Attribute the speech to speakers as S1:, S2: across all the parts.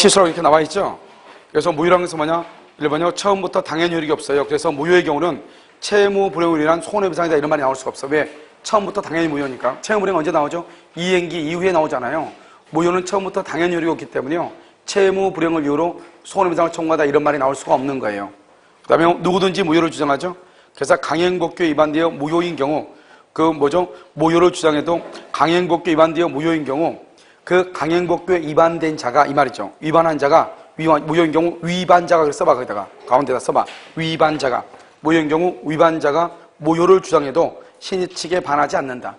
S1: 치수라고 이렇게 나와 있죠. 그래서 무효라는 것은 뭐냐? 1번요. 처음부터 당연히 효력이 없어요. 그래서 무효의 경우는 채무 불이행으로 인한 손해배상이다 이런 말이 나올 수가 없어. 왜? 처음부터 당연히 무효니까. 채무 불이행 언제 나오죠? 이행기 이후에 나오잖아요. 무효는 처음부터 당연히 효력이 없기 때문에요. 채무 불이행을 이유로 손해배상을 청구하다 이런 말이 나올 수가 없는 거예요. 그 다음에 누구든지 무효를 주장하죠. 그래서 강행법규에 위반되어 무효인 경우 무효를 주장해도 강행법규에 위반되어 무효인 경우 그 강행법규에 위반된 자가 이 말이죠. 위반한 자가 무효인 경우 위반자가 그래서 써봐. 거기다가 가운데다 써봐. 위반자가 무효인 경우 위반자가 무효를 주장해도 신의 측에 반하지 않는다.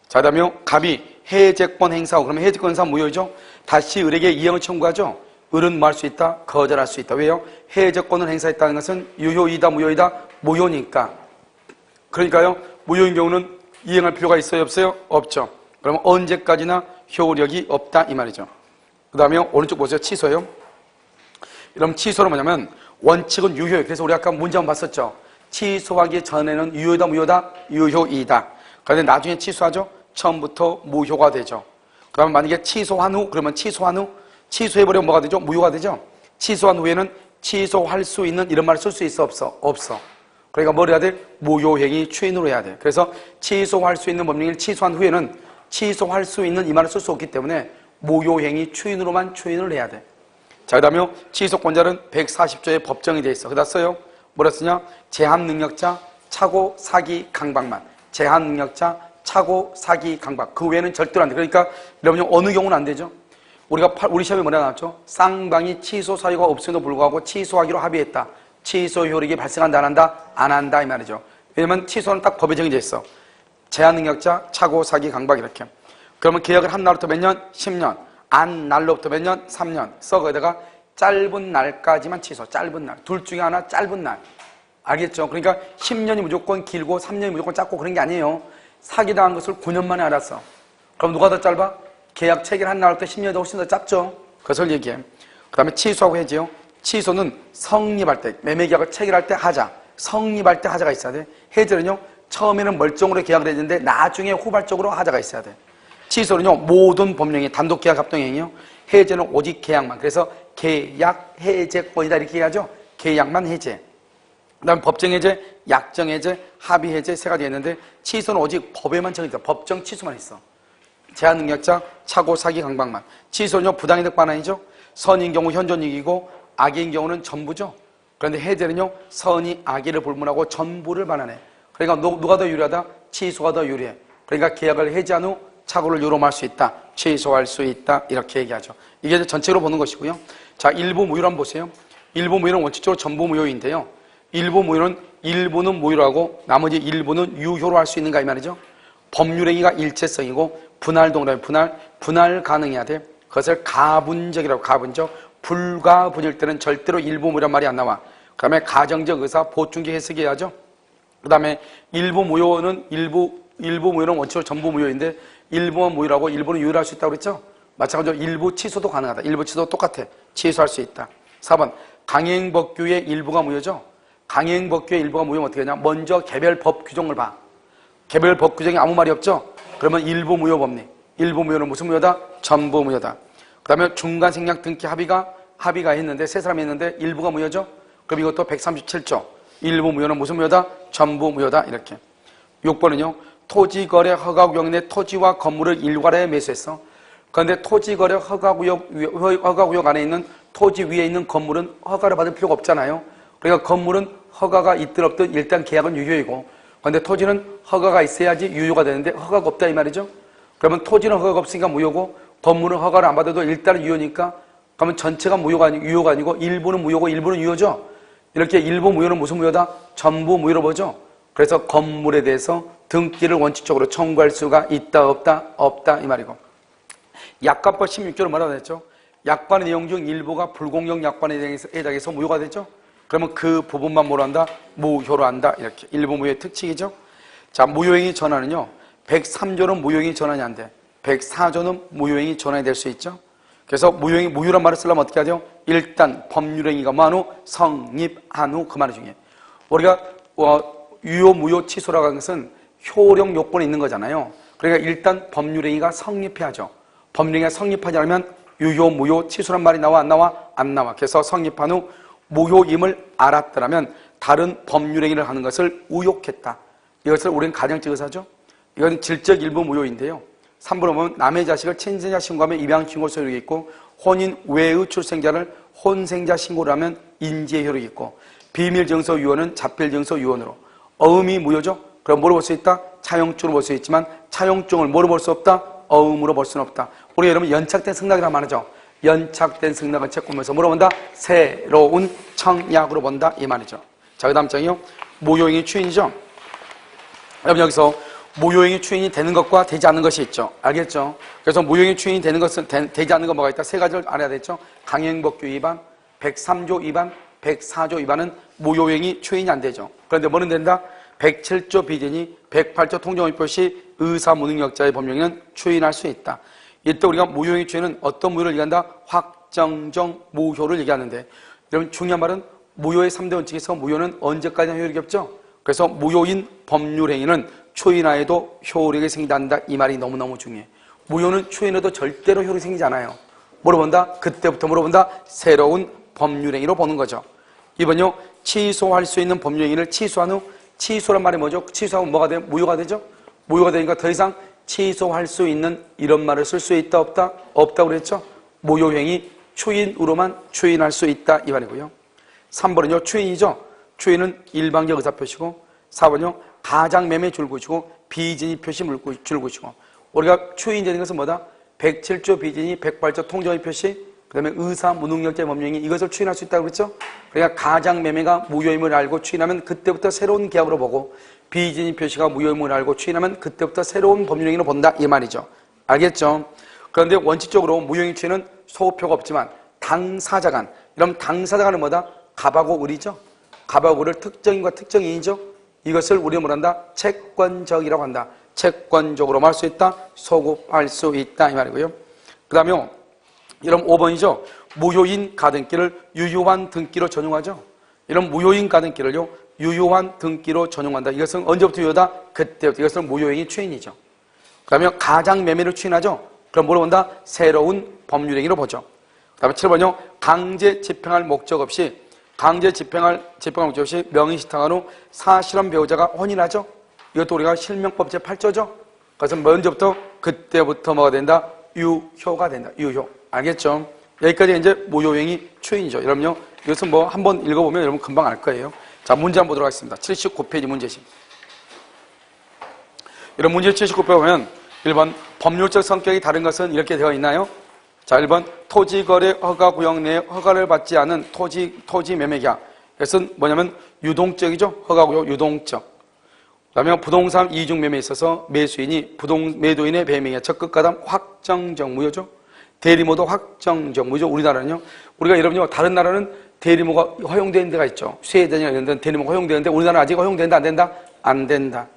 S1: 자, 그다음에 갑이 해제권 행사하고 그러면 해제권 행사 무효죠. 다시 을에게 이행을 청구하죠. 을은 뭐 할 수 있다? 거절할 수 있다. 왜요? 해제권을 행사했다는 것은 유효이다 무효이다? 무효니까. 그러니까요. 무효인 경우는 이행할 필요가 있어요 없어요? 없죠. 그러면 언제까지나 효력이 없다 이 말이죠. 그 다음에 오른쪽 보세요. 취소요. 그럼 취소는 뭐냐면 원칙은 유효예요. 그래서 우리 아까 문제 한번 봤었죠. 취소하기 전에는 유효이다 무효다? 유효이다. 그런데 나중에 취소하죠. 처음부터 무효가 되죠. 그 다음에 만약에 취소한 후 그러면 취소한 후 취소해버리면 뭐가 되죠? 무효가 되죠. 취소한 후에는 취소할 수 있는 이런 말을 쓸 수 있어 없어? 없어. 그러니까 뭘 해야 돼? 무효행위 추인으로 해야 돼. 그래서 취소할 수 있는 법령을 취소한 후에는 취소할 수 있는 이 말을 쓸 수 없기 때문에 무효행위 추인으로만 추인을 해야 돼. 자, 그 다음에 취소권자는 140조에 법정이 돼 있어. 그다 써요. 뭐라 쓰냐? 제한능력자, 차고, 사기, 강박만. 제한능력자, 차고, 사기, 강박. 그 외에는 절대로 안 돼. 그러니까 여러분 어느 경우는 안 되죠? 우리 시험에 뭐라 나왔죠? 쌍방이 취소 사유가 없음에도 불구하고 취소하기로 합의했다. 취소 효력이 발생한다 안 한다? 안 한다 이 말이죠. 왜냐면 취소는 딱 법에 정해져 있어. 제한능력자, 차고, 사기, 강박 이렇게. 그러면 계약을 한 날부터 몇 년? 10년. 안 날로부터 몇 년? 3년. 거기다가 짧은 날까지만 취소. 짧은 날. 둘 중에 하나 짧은 날. 알겠죠? 그러니까 10년이 무조건 길고 3년이 무조건 짧고 그런 게 아니에요. 사기당한 것을 9년 만에 알았어. 그럼 누가 더 짧아? 계약 체결한 날부터 10년이 더 훨씬 더 짧죠. 그것을 얘기해. 그 다음에 취소하고 해지요. 취소는 성립할 때, 매매계약을 체결할 때 하자. 성립할 때 하자가 있어야 돼. 해지는요, 처음에는 멀쩡으로 계약을 했는데 나중에 후발적으로 하자가 있어야 돼. 취소는요, 모든 법령이 단독계약 합동행위요. 해제는 오직 계약만. 그래서 계약 해제권이다 이렇게 얘기하죠. 계약만 해제. 그 다음에 법정해제, 약정해제, 합의해제 세 가지 있는데 취소는 오직 법에만 정해져. 법정 취소만 있어. 제한능력자, 차고, 사기, 강박만. 취소는요, 부당이득 반환이죠. 선인 경우 현존이익이고 악인 경우는 전부죠. 그런데 해제는요, 선이 악의를 불문하고 전부를 반환해. 그러니까 누가 더 유리하다? 취소가 더 유리해. 그러니까 계약을 해제한 후 착오를 유로할 수 있다. 취소할 수 있다. 이렇게 얘기하죠. 이게 전체로 보는 것이고요. 자, 일부 무효를 한번 보세요. 일부 무효는 원칙적으로 전부 무효인데요. 일부 무효는 일부는 무효라고 나머지 일부는 유효로 할 수 있는가 이 말이죠. 법률행위가 일체성이고 분할 동일하면 분할 가능해야 돼. 그것을 가분적이라고. 가분적. 불가분일 때는 절대로 일부 무효란 말이 안 나와. 그 다음에 가정적 의사 보충기 해석해야죠. 그 다음에 일부 무효는 원칙적으로 전부 무효인데 일부만 무효라고 일부는 유효할 수 있다고 그랬죠? 마찬가지로 일부 취소도 가능하다. 일부 취소도 똑같아. 취소할 수 있다. 4번 강행법규의 일부가 무효죠? 강행법규의 일부가 무효면 어떻게 하냐? 먼저 개별 법 규정을 봐. 개별 법 규정이 아무 말이 없죠? 그러면 일부 무효 법리. 일부 무효는 무슨 무효다? 전부 무효다. 그 다음에 중간 생략 등기 합의가 했는데 세 사람이 했는데 일부가 무효죠? 그럼 이것도 137조. 일부 무효는 무슨 무효다? 전부 무효다. 이렇게. 6번은요. 토지거래 허가구역 내 토지와 건물을 일괄하여 매수했어. 그런데 토지거래 허가구역 안에 있는 토지 위에 있는 건물은 허가를 받을 필요가 없잖아요. 그러니까 건물은 허가가 있든 없든 일단 계약은 유효이고, 그런데 토지는 허가가 있어야지 유효가 되는데 허가가 없다 이 말이죠. 그러면 토지는 허가가 없으니까 무효고 건물은 허가를 안 받아도 일단은 유효니까 그러면 전체가 유효가 아니고 일부는 무효고 일부는 유효죠. 이렇게 일부 무효는 무슨 무효다? 전부 무효로 보죠. 그래서 건물에 대해서 등기를 원칙적으로 청구할 수가 있다 없다? 없다 이 말이고. 약관법 16조로 뭐라고 했죠? 약관의 내용 중 일부가 불공정 약관에 해당해서 무효가 되죠. 그러면 그 부분만 뭐로 한다? 무효로 한다. 이렇게 일부 무효의 특징이죠. 자, 무효행위 전환은요. 103조는 무효행위 전환이 안 돼. 104조는 무효행위 전환이 될 수 있죠. 그래서 무효란 말을 쓰려면 어떻게 하죠? 일단 법률행위가 뭐한 후? 성립한 후 그 말이 중요해. 우리가 유효, 무효, 취소라고 하는 것은 효력 요건이 있는 거잖아요. 그러니까 일단 법률행위가 성립해야죠. 법률행위가 성립하지 않으면 유효, 무효, 치수란 말이 나와 안 나와? 안 나와. 그래서 성립한 후 무효임을 알았더라면 다른 법률행위를 하는 것을 우욕했다. 이것을 우리는 가정직의사죠. 이건 질적 일부 무효인데요. 3번을 보면 남의 자식을 친생자 신고하면 입양 신고 효력이 있고 혼인 외의 출생자를 혼생자 신고를 하면 인지의 효력이 있고 비밀 증서 유언은 자필 증서 유언으로 어음이 무효죠. 그럼 뭐로 볼 수 있다? 차용증으로 볼 수 있지만 차용증을 뭐로 볼 수 없다? 어음으로 볼 수는 없다. 우리가 여러분 연착된 승낙이란 말이죠. 연착된 승낙을 채권에서 뭐로 본다? 새로운 청약으로 본다 이 말이죠. 자, 그 다음 장이요. 무효행위 추인이죠. 여러분 여기서 무효행위 추인이 되는 것과 되지 않는 것이 있죠. 알겠죠? 그래서 무효행위 추인이 되는 것은 되지 않는 건 뭐가 있다? 세 가지를 알아야 되죠. 강행법규 위반, 103조 위반, 104조 위반은 무효행위 추인이 안 되죠. 그런데 뭐는 된다? 107조 비진이 108조 통정의표 시 의사무능력자의 법령에는 추인할 수 있다. 이때 우리가 무효행위 추인은 어떤 무효를 얘기한다? 확정적 무효를 얘기하는데 여러분 중요한 말은 무효의 3대 원칙에서 무효는 언제까지나 효력이 없죠? 그래서 무효인 법률행위는 추인하에도 효력이 생긴다. 이 말이 너무너무 중요해. 무효는 추인해도 절대로 효력이 생기지 않아요. 뭐로 본다? 그때부터 뭐로 본다? 새로운 법률행위로 보는 거죠. 2번요. 취소할 수 있는 법률행위를 취소한 후 취소란 말이 뭐죠? 취소하면 뭐가 돼요? 무효가 되죠? 무효가 되니까 더 이상 취소할 수 있는 이런 말을 쓸 수 있다 없다? 없다고 그랬죠? 무효행위 추인으로만 추인할 수 있다 이 말이고요. 3번은요. 추인이죠. 추인은 일방적 의사표시고 4번요. 가장매매 줄구시고 비진이 표시 줄구시고 우리가 추인되는 것은 뭐다? 107조 비진이 108조 통정의 표시 그 다음에 의사무능력자의 법령이 이것을 추인할 수 있다고 그랬죠? 그러니까 가장매매가 무효임을 알고 추인하면 그때부터 새로운 계약으로 보고 비진이 표시가 무효임을 알고 추인하면 그때부터 새로운 법률행위로 본다 이 말이죠. 알겠죠? 그런데 원칙적으로 무효행위 추인은 소표가 없지만 당사자 간 이러면 당사자 간은 뭐다? 갑하고 을이죠. 갑하고 을을 특정인과 특정인이죠. 이것을 우리가 뭐란다? 채권적이라고 한다. 채권적으로 말 수 있다. 소급할 수 있다 이 말이고요. 그 다음에 이런 5번이죠. 무효인 가등기를 유효한 등기로 전용하죠. 이런 무효인 가등기를요 유효한 등기로 전용한다. 이것은 언제부터 유효다? 그때부터. 이것은 무효행위 추인이죠. 그 다음에 가장매매를 추인하죠. 그럼 뭐로 본다? 새로운 법률행위로 보죠. 그 다음에 7번요. 강제 집행할 목적 없이 강제 집행할 목적 없이 명의시탁한 후 사실혼 배우자가 혼인하죠. 이것도 우리가 실명법 제8조죠. 그래서 먼저부터 그때부터 뭐가 된다? 유효가 된다. 유효. 알겠죠? 여기까지 이제 무효행위 추인이죠. 여러분요. 이것은 뭐 한번 읽어보면 여러분 금방 알 거예요. 자, 문제 한번 보도록 하겠습니다. 79페이지 문제집. 이런 문제 79페이지 보면 1번 법률적 성격이 다른 것은 이렇게 되어 있나요? 자, 1번 토지거래 허가구역 내에 허가를 받지 않은 토지 매매계약. 이것은 뭐냐면 유동적이죠. 허가구역 유동적. 그 다음에 부동산 이중 매매에 있어서 매수인이 매도인의 배명에 적극가담 확정적 무효죠. 대리모도 확정적 무효죠. 우리나라는요. 우리가 여러분요 다른 나라는 대리모가 허용되는 데가 있죠. 스웨덴이나 이런 데는 대리모가 허용되는데 우리나라는 아직 허용된다 안 된다? 안 된다.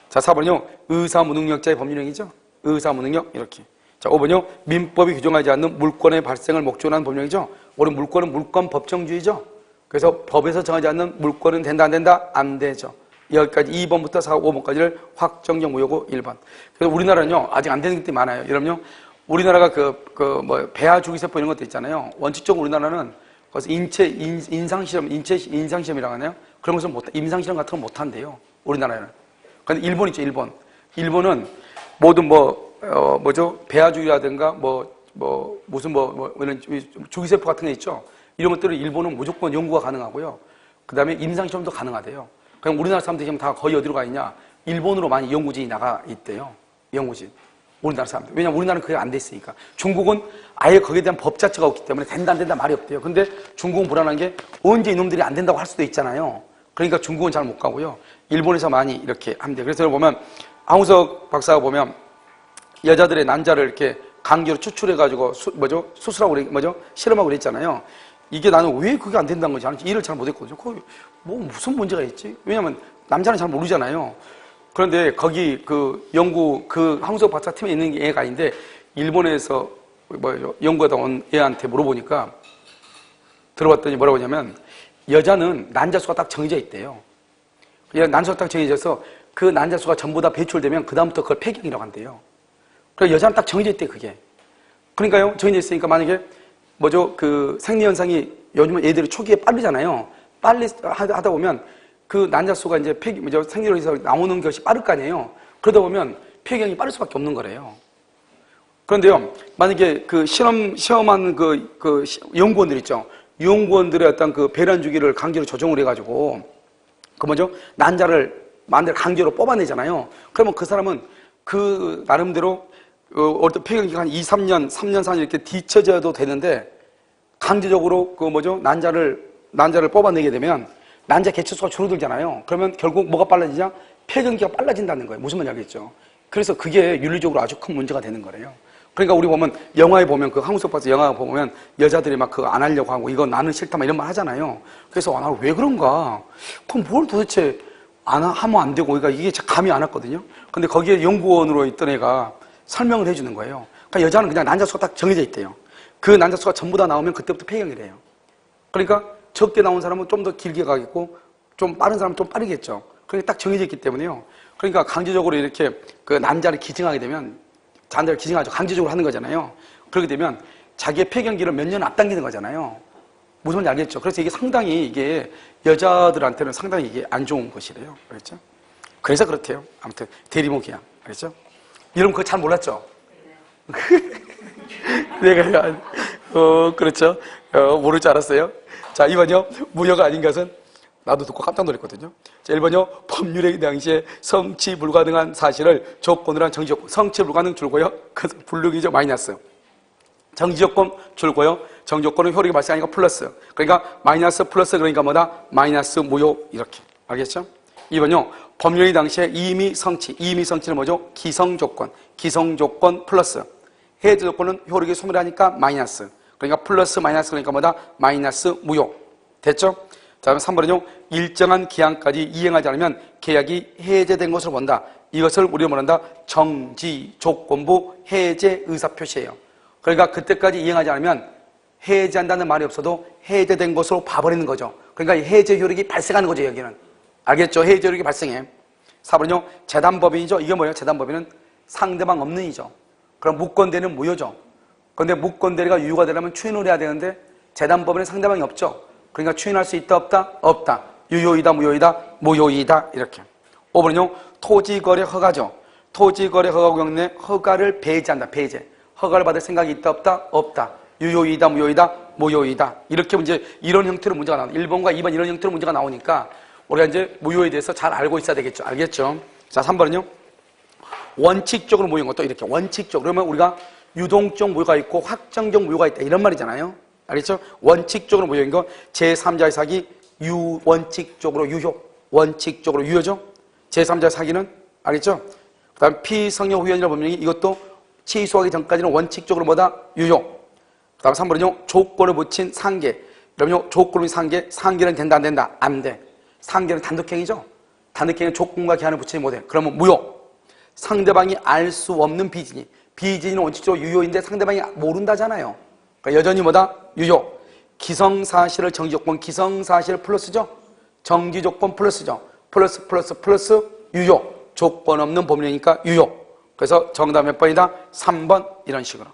S1: 자, 4번은요. 의사무능력자의 법률행위죠. 의사무능력 이렇게. 자, 5번요. 민법이 규정하지 않는 물권의 발생을 목적으로 하는 법령이죠. 우리 물권은 물권 법정주의죠. 그래서 법에서 정하지 않는 물권은 된다 안 된다? 안 되죠. 여기까지 2번부터 4, 5번까지를 확정적 무효고 1번. 그래서 우리나라는요. 아직 안 되는 게 많아요. 여러분요. 우리나라가 배아 주기세포 이런 것도 있잖아요. 원칙적으로 우리나라는 그래서 인상시험이라고 하나요? 그런 것은 임상시험 같은 건 못한대요. 우리나라는. 근데 일본 있죠, 일본. 일본은 모든 배아주기라든가 이런 주기세포 같은 게 있죠. 이런 것들을 일본은 무조건 연구가 가능하고요. 그 다음에 임상시험도 가능하대요. 그럼 우리나라 사람들이 지금 다 거의 어디로 가 있냐? 일본으로 많이 연구진이 나가 있대요. 연구진. 우리나라 사람들. 왜냐면 우리나라는 그게 안 돼 있으니까. 중국은 아예 거기에 대한 법 자체가 없기 때문에 된다 안 된다 말이 없대요. 근데 중국은 불안한 게 언제 이놈들이 안 된다고 할 수도 있잖아요. 그러니까 중국은 잘 못 가고요. 일본에서 많이 이렇게 합니다. 그래서 보면 황우석 박사가 보면 여자들의 난자를 이렇게 강제로 추출해가지고 수술하고 실험하고 그랬잖아요. 이게 나는 왜 그게 안 된다는 건지 나는 이해를 잘 못했거든요. 거기 뭐 무슨 문제가 있지? 왜냐면 남자는 잘 모르잖아요. 그런데 거기 황우석 박사 팀에 있는 애가 있는데 일본에서 연구하다 온 애한테 물어보니까 들어봤더니 뭐라고 하냐면 여자는 난자수가 딱 정해져 있대요. 난자수가 딱 정해져서 그 난자수가 전부 다 배출되면 그 다음부터 그걸 폐경이라고 한대요. 그래서 여자는 딱 정해져 있대 그게. 그러니까요, 정해져 있으니까 만약에 뭐죠, 그 생리현상이 요즘은 애들이 초기에 빠르잖아요. 빨리 하다 보면 그 난자수가 이제 뭐죠, 생리로에서 나오는 것이 빠를 거 아니에요. 그러다 보면 폐경이 빠를 수밖에 없는 거래요. 그런데요, 만약에 그 시험한 그 연구원들 있죠. 연구원들의 어떤 그 배란 주기를 강제로 조정을 해가지고 그 뭐죠, 난자를 강제로 뽑아내잖아요. 그러면 그 사람은 그 나름대로 어떤 폐경이 한 2, 3년, 3년, 4년 이렇게 뒤쳐져도 되는데 강제적으로 그 뭐죠, 난자를 뽑아내게 되면 난자 개체수가 줄어들잖아요. 그러면 결국 뭐가 빨라지냐? 폐경기가 빨라진다는 거예요. 무슨 말인지 알겠죠? 그래서 그게 윤리적으로 아주 큰 문제가 되는 거예요. 그러니까 우리 보면 영화에 보면 그 한국 속에서 영화 보면 여자들이 막 그거 안 하려고 하고 이거 나는 싫다 막 이런 말 하잖아요. 그래서 나 왜 그런가? 그럼 뭘 도대체 하면 안 되고 그러니까 이게 감이 안 왔거든요. 근데 거기에 연구원으로 있던 애가 설명을 해주는 거예요. 그러니까 여자는 그냥 난자수가 딱 정해져 있대요. 그 난자수가 전부 다 나오면 그때부터 폐경이래요. 그러니까 적게 나온 사람은 좀 더 길게 가겠고 좀 빠른 사람은 좀 빠르겠죠. 그러니까 딱 정해져 있기 때문에요. 그러니까 강제적으로 이렇게 그 난자를 기증하게 되면 난자를 기증하죠. 강제적으로 하는 거잖아요. 그렇게 되면 자기의 폐경기를 몇 년 앞당기는 거잖아요. 무슨 말인지 알겠죠? 그래서 이게 상당히 이게 여자들한테는 상당히 이게 안 좋은 것이래요. 그렇죠? 그래서 그렇대요. 아무튼 대리모기야. 그렇죠? 여러분 그거 잘 몰랐죠? 내가 그렇죠. 모를 줄 알았어요. 자, 2번요. 무효가 아닌 것은 나도 듣고 깜짝 놀랐거든요. 자, 1번요. 법률의 당시에 성취 불가능한 사실을 조건으로 한 정지조건. 성취 불가능 줄고요. 그것은 불능이죠. 마이너스. 정지조건 줄고요. 정지조건은 효력이 발생하니까 플러스. 그러니까 마이너스 플러스 그러니까 뭐다? 마이너스 무효 이렇게. 알겠죠? 2번요. 법률의 당시에 이미 성취. 이미 성취는 뭐죠? 기성조건. 기성조건 플러스. 해제 조건은 효력이 소멸하니까 마이너스. 그러니까 플러스 마이너스 그러니까 뭐다? 마이너스 무효. 됐죠? 자, 그럼 3번은요. 일정한 기한까지 이행하지 않으면 계약이 해제된 것으로 본다. 이것을 우리가 뭐란다? 정지 조건부 해제 의사표시예요. 그러니까 그때까지 이행하지 않으면 해제한다는 말이 없어도 해제된 것으로 봐버리는 거죠. 그러니까 해제 효력이 발생하는 거죠, 여기는. 알겠죠? 해제 효력이 발생해. 4번은요. 재단법인이죠. 이게 뭐예요? 재단법인은 상대방 없는 이죠. 그럼 무권대리는 무효죠. 그런데 무권대리가 유효가 되려면 추인을 해야 되는데 재단법인은 상대방이 없죠. 그러니까 추인할 수 있다 없다? 없다. 유효이다 무효이다? 무효이다. 이렇게. 5번은요. 토지거래 허가죠. 토지거래 허가 구역 내 허가를 배제한다. 배제. 허가를 받을 생각이 있다 없다? 없다. 유효이다 무효이다? 무효이다. 이렇게 문제, 이런 형태로 문제가 나옵니다. 1번과 2번 이런 형태로 문제가 나오니까 우리가 이제 무효에 대해서 잘 알고 있어야 되겠죠. 알겠죠? 자, 3번은요. 원칙적으로 무효인 것도 이렇게 원칙적으로. 그러면 우리가 유동적 무효가 있고 확정적 무효가 있다. 이런 말이잖아요. 알겠죠? 원칙적으로 무효인 거 제3자의 사기 원칙적으로 유효. 원칙적으로 유효죠? 제3자의 사기는 알겠죠? 그 다음 피성령 후연이라는 법령이 이것도 취소하기 전까지는 원칙적으로 뭐다? 유효. 그 다음 3번은요. 조건을 붙인 상계. 그러면요. 조건을 붙인 상계는 된다 안 된다? 안 돼. 상계는 단독행위죠? 단독행위는 조건과 기한을 붙이지 못해. 그러면 무효. 상대방이 알 수 없는 비진이. 비진은 원칙적으로 유효인데 상대방이 모른다잖아요. 그러니까 여전히 뭐다? 유효. 기성사실을 정지조건, 기성사실 플러스죠? 정지조건 플러스죠? 플러스 유효. 조건 없는 법령이니까 유효. 그래서 정답 몇 번이다? 3번 이런 식으로.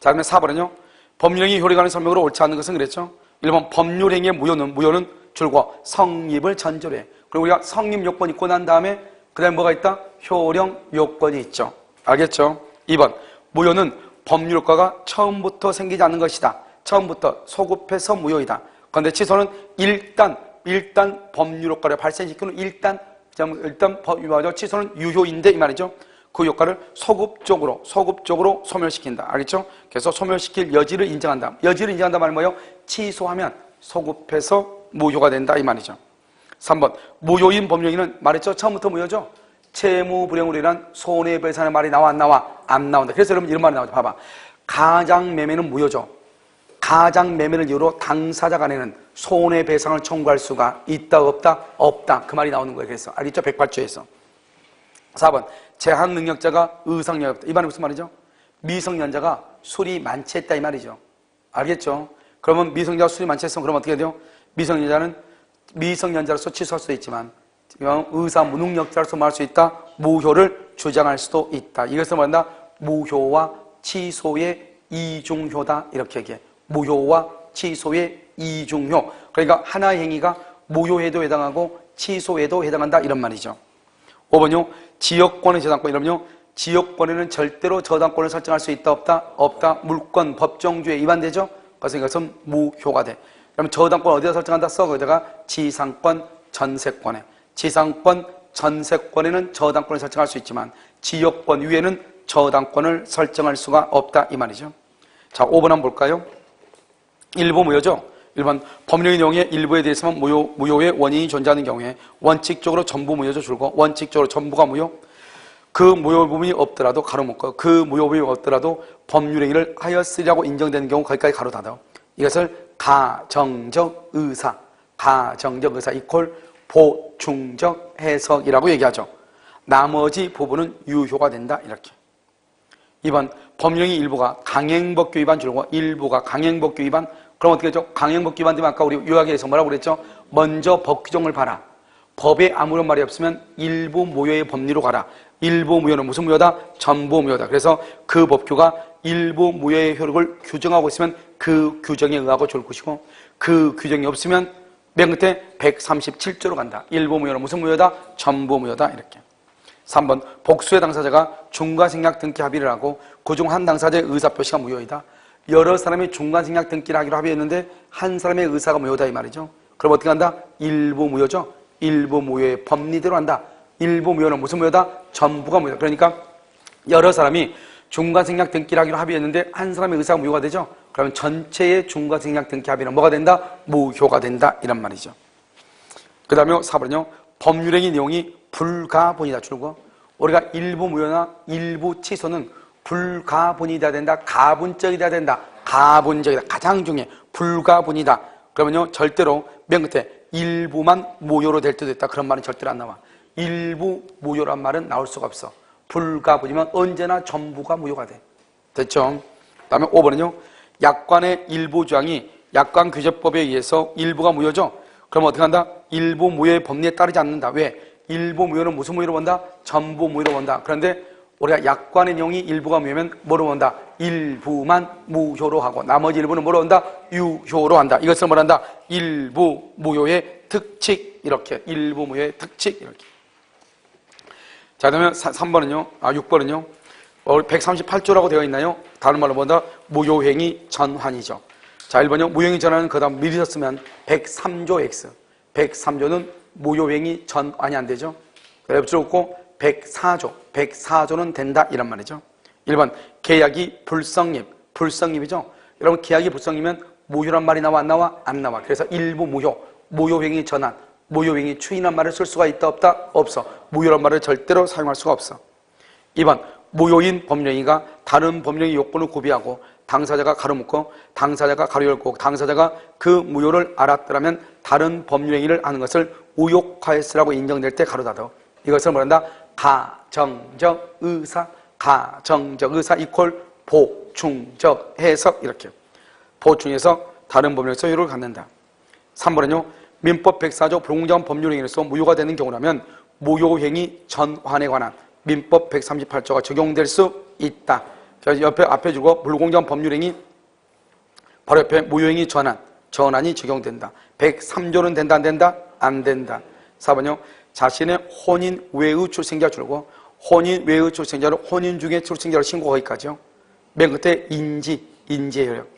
S1: 자, 그러면 4번은요. 법령이 효력하는 설명으로 옳지 않은 것은 그랬죠? 1번 법률행위의 무효는 줄고 성립을 전제로 해. 그리고 우리가 성립 요건이 있고 난 다음에 그 다음에 뭐가 있다? 효력 요건이 있죠. 알겠죠? 2번 무효는 법률효과가 처음부터 생기지 않는 것이다. 처음부터 소급해서 무효이다. 그런데 취소는 일단 법률효과를 발생시키는 일단 취소는 유효인데 이 말이죠. 그 효과를 소급적으로 소멸시킨다. 알겠죠? 그래서 소멸시킬 여지를 인정한다. 여지를 인정한다 말은 뭐예요? 취소하면 소급해서 무효가 된다 이 말이죠. 3번 무효인 법령에는 말했죠? 처음부터 무효죠? 채무불이행으로 인한 손해배상의 말이 나와 안 나와? 안 나온다. 그래서 여러분 이런 말이 나오죠. 봐봐. 가장매매는 무효죠. 가장매매를 이유로 당사자 간에는 손해배상을 청구할 수가 있다 없다? 없다. 그 말이 나오는 거예요. 그래서 알겠죠? 108조에서. 4번 제한능력자가 의상력이 없다. 이 말은 무슨 말이죠? 미성년자가 술이 만취했다 이 말이죠. 알겠죠? 그러면 미성년자가 술이 만취했으면 그러면 어떻게 돼요? 미성년자로서 취소할 수도 있지만 의사 무능력자로서 말할 수 있다. 무효를 주장할 수도 있다. 이것을 말한다. 무효와 취소의 이중효다 이렇게 얘기해. 무효와 취소의 이중효. 그러니까 하나의 행위가 무효에도 해당하고 취소에도 해당한다 이런 말이죠. 5번요. 지역권의 저당권. 이러면요. 지역권에는 절대로 저당권을 설정할 수 있다 없다? 없다. 물권, 법정주의에 위반되죠. 그래서 이것은 무효가 돼. 그러면 저당권 어디다 설정한다? 써. 거기다가 지상권, 전세권에. 지상권, 전세권에는 저당권을 설정할 수 있지만 지역권 위에는 저당권을 설정할 수가 없다 이 말이죠. 자, 5번 한번 볼까요? 일부 무효죠. 1번 법령의 내용의 일부에 대해서만 무효의 원인이 존재하는 경우에 원칙적으로 전부 무효죠. 줄고 원칙적으로 전부가 무효. 그 무효 부분이 없더라도 가로 묶어. 그 무효 부분이 없더라도 법률행위를 하였으리라고 인정되는 경우 거기까지 가로 닫아. 이것을 가정적 의사, 가정적 의사 이퀄 보충적 해석이라고 얘기하죠. 나머지 부분은 유효가 된다 이렇게. 2번 법령의 일부가 강행법규 위반 줄고 일부가 강행법규 위반. 그럼 어떻게 하죠? 강행법규 위반 되면 아까 우리 요약에서 뭐라고 그랬죠? 먼저 법 규정을 봐라. 법에 아무런 말이 없으면 일부 무효의 법리로 가라. 일부 무효는 무슨 무효다? 전부 무효다. 그래서 그 법규가 일부 무효의 효력을 규정하고 있으면 그 규정에 의하고 좋을 것이고 그 규정이 없으면 맨 끝에 137조로 간다. 일부 무효는 무슨 무효다? 전부 무효다. 이렇게. 3번 복수의 당사자가 중과생략 등기 합의를 하고 그중 한 당사자의 의사표시가 무효이다. 여러 사람이 중과생략 등기를 하기로 합의했는데 한 사람의 의사가 무효다 이 말이죠. 그럼 어떻게 한다? 일부 무효죠. 일부 무효의 법리대로 한다. 일부 무효는 무슨 무효다? 전부가 무효다. 그러니까 여러 사람이 중과생략 등기를 하기로 합의했는데 한 사람의 의사가 무효가 되죠. 그러면 전체의 중과생략 등기 합의는 뭐가 된다? 무효가 된다 이란 말이죠. 그 다음에 4번은요. 법률행위 내용이 불가분이다 줄고 우리가 일부 무효나 일부 취소는 불가분이 돼야 된다. 가분적이 돼야 된다. 가분적이다. 가장 중요해. 불가분이다. 그러면요. 절대로 맨 끝에 일부만 무효로 될 때도 있다. 그런 말은 절대로 안 나와. 일부 무효란 말은 나올 수가 없어. 불가분이면 언제나 전부가 무효가 돼. 됐죠? 그 다음에 5번은요. 약관의 일부 조항이 약관규제법에 의해서 일부가 무효죠? 그럼 어떻게 한다? 일부 무효의 법리에 따르지 않는다. 왜? 일부 무효는 무슨 무효로 본다? 전부 무효로 본다. 그런데 우리가 약관의 내용이 일부가 무효면 뭐로 본다? 일부만 무효로 하고 나머지 일부는 뭐로 한다? 유효로 한다. 이것을 뭐로 한다? 일부 무효의 특칙. 이렇게. 일부 무효의 특칙. 이렇게. 자, 그러면 3번은요. 6번은요. 138조라고 되어 있나요? 다른 말로 본다. 무효행위 전환이죠. 자, 1번요. 무효행위 전환은 그 다음 미리 썼으면 103조 X. 103조는 무효행위 전환이 안 되죠. 옆줄 긋고 104조. 104조는 된다. 이란 말이죠. 1번. 계약이 불성립. 불성립이죠. 여러분, 계약이 불성립이면 무효란 말이 나와? 안 나와? 안 나와. 그래서 일부 무효. 무효행위 전환. 무효행위 추인한 말을 쓸 수가 있다 없다? 없어. 무효란 말을 절대로 사용할 수가 없어. 2번. 무효인 법령행위가 다른 법령의 요건을 구비하고 당사자가 가로 묶고 당사자가 가로 열고 당사자가 그 무효를 알았더라면 다른 법령행위를 하는 것을 우욕하였으라고 인정될 때 가로 닫아. 이것을 뭐란다? 가정적 의사. 가정적 의사 이퀄 보충적 해석. 이렇게. 보충해석 다른 법령에서 효력을 갖는다. 3번은요. 민법 104조 불공정한 법률행위로서 무효가 되는 경우라면 무효행위 전환에 관한 민법 138조가 적용될 수 있다. 옆에 앞에 주고 불공정한 법률행위 바로 옆에 무효행위 전환이 적용된다. 103조는 된다 안 된다? 안 된다. 4번요. 자신의 혼인 외의 출생자 줄고 혼인 외의 출생자를 혼인 중에 출생자를 신고 거기까지요. 맨 끝에 인지의 효력.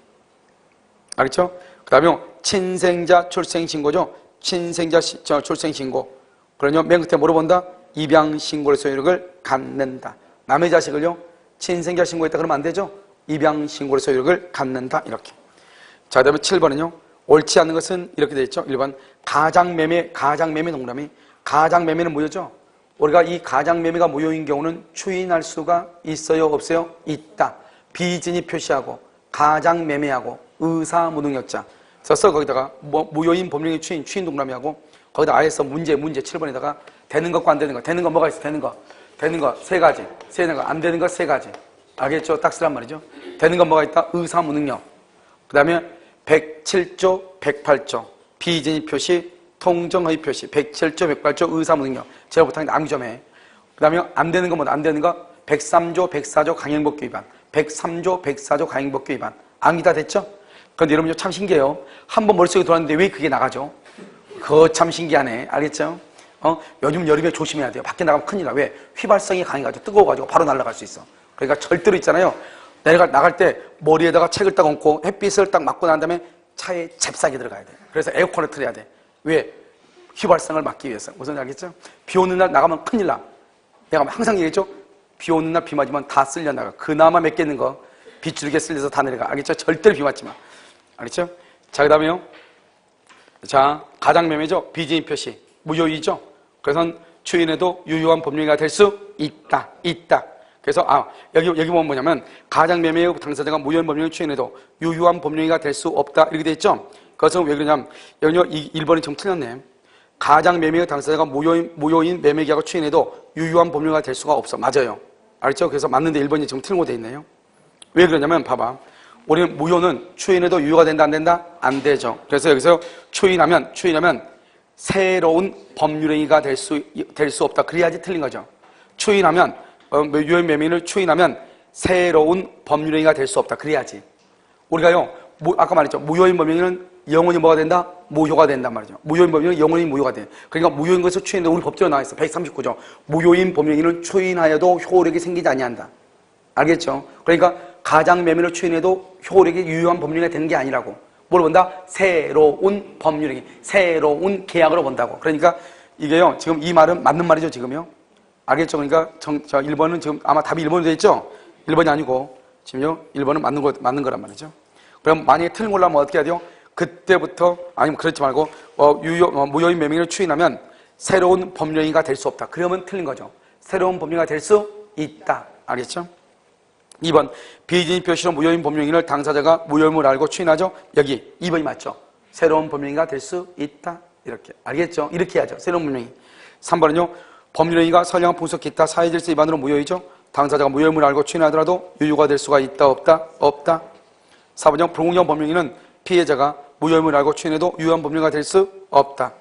S1: 알겠죠? 그 다음에 친생자 출생신고죠. 친생자 출생신고. 그러면 맨 끝에 뭐로 본다? 입양신고의 소유력을 갖는다. 남의 자식을요. 친생자 신고했다 그러면 안 되죠. 입양신고의 소유력을 갖는다. 이렇게. 자, 그 다음에 7번은요. 옳지 않는 것은 이렇게 되어 있죠. 1번 가장매매 동그라미. 가장매매는 무효죠. 우리가 이 가장매매가 무효인 경우는 추인할 수가 있어요 없어요? 있다. 비진이 표시하고 가장매매하고 의사무능력자 써서 거기다가 무효인 법령의 추인 동그라미하고 거기다 아예 써 문제 7번에다가 되는 것과 안 되는 거. 되는 거 뭐가 있어? 되는 거 세 가지. 되는 거 안 되는 거 세 가지. 알겠죠? 딱 쓰란 말이죠. 되는 건 뭐가 있다? 의사무능력. 그 다음에 107조 108조 비진이 표시 통정의 표시 107조 108조 의사무능력. 제가 부탁인데 암기 좀 해. 그 다음에 안 되는 건 뭐다? 안 되는 거 103조 104조 강행법규 위반. 103조, 104조 가행법규 위반. 암기 다 됐죠? 그런데 여러분 참 신기해요. 한번 머릿속에 들어왔는데 왜 그게 나가죠? 그거 참 신기하네. 알겠죠? 요즘 여름에 조심해야 돼요. 밖에 나가면 큰일 나. 왜? 휘발성이 강해가지고 뜨거워가지고 바로 날아갈 수 있어. 그러니까 절대로 있잖아요. 내가 나갈 때 머리에다가 책을 딱 얹고 햇빛을 딱 맞고 난 다음에 차에 잽싸게 들어가야 돼. 그래서 에어컨을 틀어야 돼. 왜? 휘발성을 막기 위해서. 무슨 알겠죠? 비 오는 날 나가면 큰일 나. 내가 항상 얘기했죠? 비 오는 날 비 맞으면 다 쓸려 나가. 그나마 몇 개는 거 빗줄기에 쓸려서 다 내려가. 알겠죠? 절대로 비 맞지 마. 알겠죠? 자, 그 다음에요. 자, 가장매매죠? 비지인 표시. 무효이죠? 그래서 추인해도 유효한 법령이가 될 수 있다. 그래서 여기 보면 뭐냐면 가장매매의 당사자가 무효한 법령을 추인해도 유효한 법령이가 될 수 없다. 이렇게 돼 있죠? 그것은 왜 그러냐면 여기 1번이 좀 틀렸네. 가장매매의 당사자가 무효인 매매계약을 추인해도 유효한 법령이가 될 수가 없어. 맞아요. 알죠? 그래서 맞는데 1번이 지금 틀고 돼 있네요. 왜 그러냐면 봐봐. 우리는 무효는 추인해도 유효가 된다 안 된다? 안 되죠. 그래서 여기서 추인하면 새로운 법률행위가 될 수 없다. 그래야지 틀린 거죠. 추인하면 유효인 매매인을 추인하면 새로운 법률행위가 될 수 없다. 그래야지. 우리가요 아까 말했죠. 무효인 법률행위는 영원히 뭐가 된다? 무효가 된단 말이죠. 무효인 법률행위는 영원히 무효가 돼. 그러니까 무효인 것을 추인해도 우리 법적으로 나와 있어. 139조. 무효인 법률행위는 추인하여도 효력이 생기지 아니한다. 알겠죠? 그러니까 가장매매를 추인해도 효력이 유효한 법률행위가 되는 게 아니라고. 뭘 본다? 새로운 법률행위, 새로운 계약으로 본다고. 그러니까 이게요, 지금 이 말은 맞는 말이죠, 지금요? 알겠죠? 그러니까 1번은 지금 아마 답이 1번이 되어 있죠? 1번이 아니고, 지금요, 1번은 맞는 거란 말이죠. 그럼 만약에 틀린 걸로 하면 어떻게 해야 돼요? 그때부터, 아니면 그렇지 말고, 무효인 매매를 추인하면 새로운 법률행위가 될 수 없다. 그러면 틀린 거죠. 새로운 법률행위가 될 수 있다. 알겠죠? 2번, 비지인 표시로 무효인 법률행위를 당사자가 무효임을 알고 추인하죠? 여기 2번이 맞죠? 새로운 법률행위가 될 수 있다. 이렇게. 알겠죠? 이렇게 해야죠. 새로운 법률행위. 3번은요, 법률행위가 선량한 풍속 기타 사회질서 위반으로 무효이죠? 당사자가 무효임을 알고 추인하더라도 유효가 될 수가 있다, 없다? 4번은요, 불공정 법률행위는 피해자가 무효임을 알고 추인해도 유효한 법률행위가 될 수 없다.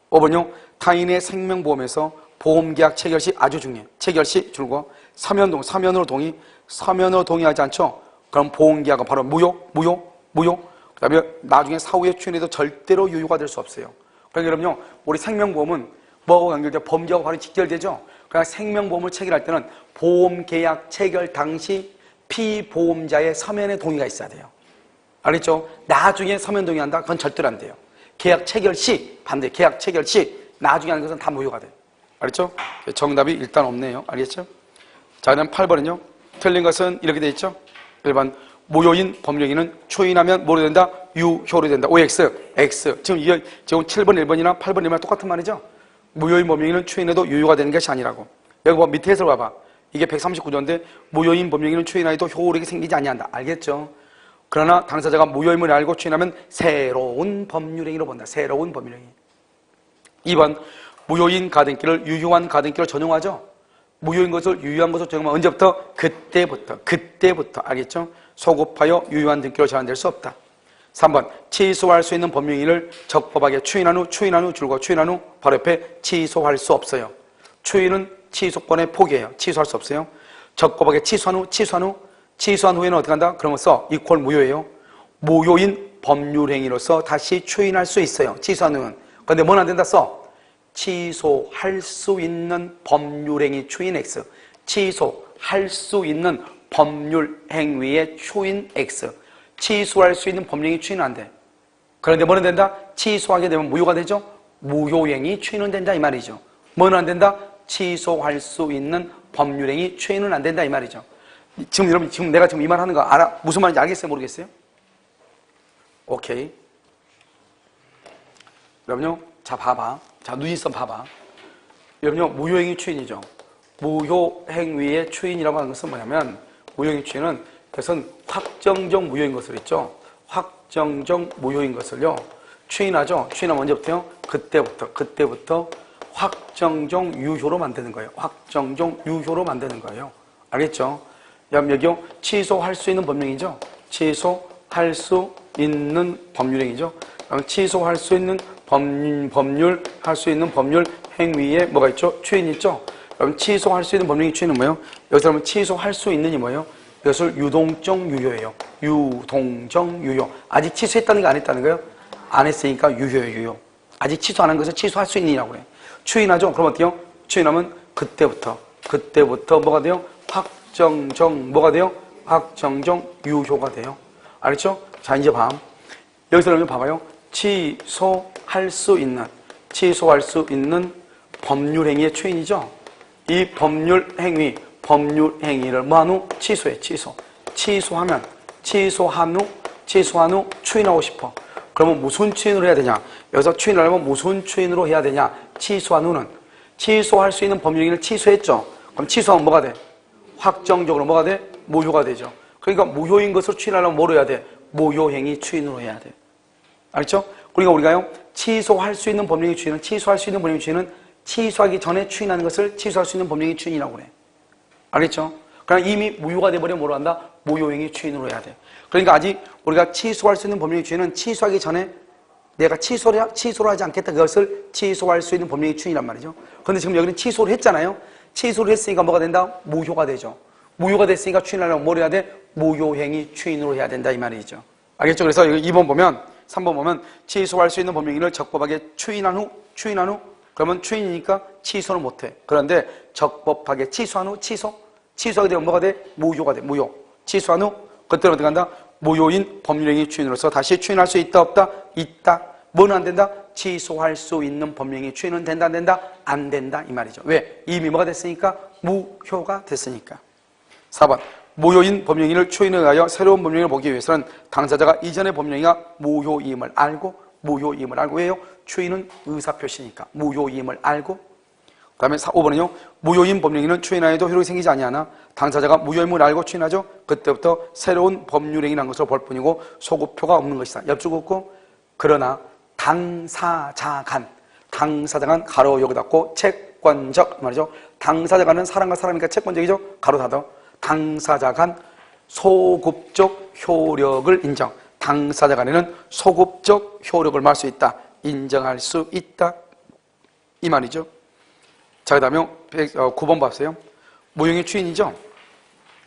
S1: 5번은요, 타인의 생명보험에서 보험계약 체결 시 아주 중요해. 체결 시 줄고 서면으로 동의하지 않죠? 그럼 보험계약은 바로 무효. 그 다음에 나중에 사후에 추인해도 절대로 유효가 될 수 없어요. 그러니까 여러분요, 우리 생명보험은 뭐하고 연결돼? 범죄하고 바로 직결되죠? 그러니까 생명보험을 체결할 때는 보험계약 체결 당시 피보험자의 서면의 동의가 있어야 돼요. 알겠죠? 나중에 서면 동의한다? 그건 절대로 안 돼요. 계약 체결 시, 반대, 계약 체결 시, 나중에 하는 것은 다 무효가 돼요. 알겠죠? 정답이 일단 없네요. 알겠죠? 자, 그다음 8번은요. 틀린 것은 이렇게 돼 있죠? 1번, 무효인 법령행위는 추인하면 뭐로 된다? 유효로 된다. OX, X. 지금 7번 1번이나 8번 1번이랑 똑같은 말이죠? 무효인 법령행위는 추인해도 유효가 되는 것이 아니라고. 여기 뭐 밑에 해설 봐봐. 이게 139조인데 무효인 법령행위는 추인하여도 효력이 생기지 아니한다. 알겠죠? 그러나 당사자가 무효임을 알고 추인하면 새로운 법률행위로 본다. 새로운 법률행위. 2번, 무효인 가등기를 유효한 가등기로 전용하죠? 무효인 것을 유효한 것으로 적용하면 언제부터? 그때부터. 알겠죠? 소급하여 유효한 등기로 제한될 수 없다. 3번, 취소할 수 있는 법령행위를 적법하게 추인한 후 줄고 추인한 후 바로 옆에 취소할 수 없어요. 추인은 취소권의 포기예요. 취소할 수 없어요. 적법하게 취소한 후에는 어떻게 한다? 그런 거 써. 이퀄 무효예요. 무효인 법률행위로서 다시 추인할 수 있어요. 취소한 후는. 그런데 뭐는 안 된다 써. 취소할 수 있는 법률행위 추인 X. 취소할 수 있는 법률행위의 추인 X. 취소할 수 있는 법령행위 추인은 안 돼. 그런데 뭐는 된다? 취소하게 되면 무효가 되죠? 무효행위 추인은 된다 이 말이죠. 뭐는 안 된다? 취소할 수 있는 법률행위 추인은 안 된다 이 말이죠. 지금 여러분 내가 지금 이 말 하는 거 무슨 말인지 알겠어요? 모르겠어요? 오케이. 여러분요, 자 봐봐. 자, 눈인썸 봐봐. 여러분요, 무효행위 추인이죠. 무효행위의 추인이라고 하는 것은 뭐냐면, 무효행위 추인은 그것은 확정적 무효인 것을 있죠. 확정적 무효인 것을요, 추인하죠. 추인하면 언제부터요? 그때부터 확정적 유효로 만드는 거예요. 확정적 유효로 만드는 거예요. 알겠죠? 여기요, 취소할 수 있는 법령이죠. 취소할 수 있는 법률행위죠. 취소할 수 있는 할 수 있는 법률 행위에 뭐가 있죠? 추인이 있죠? 그럼 취소할 수 있는 법령이 추인은 뭐예요? 여기서 그러면 취소할 수 있는이 뭐예요? 이것을 유동적 유효예요. 유동적 유효. 아직 취소했다는 게 안 했다는 거예요? 안 했으니까 유효예요, 유효. 아직 취소 안 한 것을 취소할 수 있느냐고 그래. 추인하죠? 그럼 어때요? 추인하면 그때부터 뭐가 돼요? 확정적 뭐가 돼요? 확정적 유효가 돼요. 알겠죠? 자, 이제 여기서 여러분 봐봐요. 취소할 수 있는 법률 행위의 추인이죠. 이 법률 행위를 뭐한 후? 취소해, 취소한 후 추인하고 싶어. 그러면 무슨 추인으로 해야 되냐? 여기서 추인하려면 무슨 추인으로 해야 되냐? 취소한 후는 취소할 수 있는 법률 행위를 취소했죠. 그럼 취소하면 뭐가 돼? 확정적으로 뭐가 돼? 무효가 되죠. 그러니까 무효인 것을 추인하려면 뭐로 해야 돼? 무효행위 추인으로 해야 돼. 알겠죠? 그러니까 우리가요, 취소할 수 있는 법령의 추인은, 취소하기 전에 추인하는 것을 취소할 수 있는 법령의 추인이라고 그래. 알겠죠? 그러나 이미 무효가 돼버리면 뭐로 한다? 무효행위 추인으로 해야 돼. 그러니까 아직 우리가 취소할 수 있는 법령의 추인은 취소하기 전에 내가 취소를 하지 않겠다. 그것을 취소할 수 있는 법령의 추인이란 말이죠. 그런데 지금 여기는 취소를 했잖아요. 취소를 했으니까 뭐가 된다? 무효가 되죠. 무효가 됐으니까 추인하려면 뭘 해야 돼? 무효행위 추인으로 해야 된다 이 말이죠. 알겠죠? 그래서 2번 보면 3번 보면 취소할 수 있는 법령행위를 적법하게 추인한 후 그러면 추인이니까 취소는 못해. 그런데 적법하게 취소한 후 취소하게 되면 뭐가 돼? 무효가 돼. 무효. 취소한 후 그때는 어떻게 한다? 무효인 법령행위 추인으로서 다시 추인할 수 있다 없다? 있다. 뭐는 안 된다? 취소할 수 있는 법령행위 추인은 된다 안 된다? 안 된다 이 말이죠. 왜? 이미 뭐가 됐으니까? 무효가 됐으니까. 4번 무효인 법령행위를 추인에 의하여 새로운 법령행위를 보기 위해서는 당사자가 이전의 법령행위가 무효임을 알고 왜요? 추인은 의사표시니까 무효임을 알고. 그 다음에 5번은요 무효인 법령행위는 추인하여도 효력이 생기지 아니하나 당사자가 무효임을 알고 추인하죠. 그때부터 새로운 법률행위라는 것으로 볼 뿐이고 소급표가 없는 것이다. 옆줄 긋고 그러나 당사자 간 가로 여기 닫고 채권적 말이죠. 당사자 간은 사람과 사람이니까 채권적이죠. 가로 닫아. 당사자 간 소급적 효력을 인정. 당사자 간에는 소급적 효력을 말할 수 있다. 인정할 수 있다. 이 말이죠. 자, 그 다음에 9번 봤어요. 무효행위 추인이죠.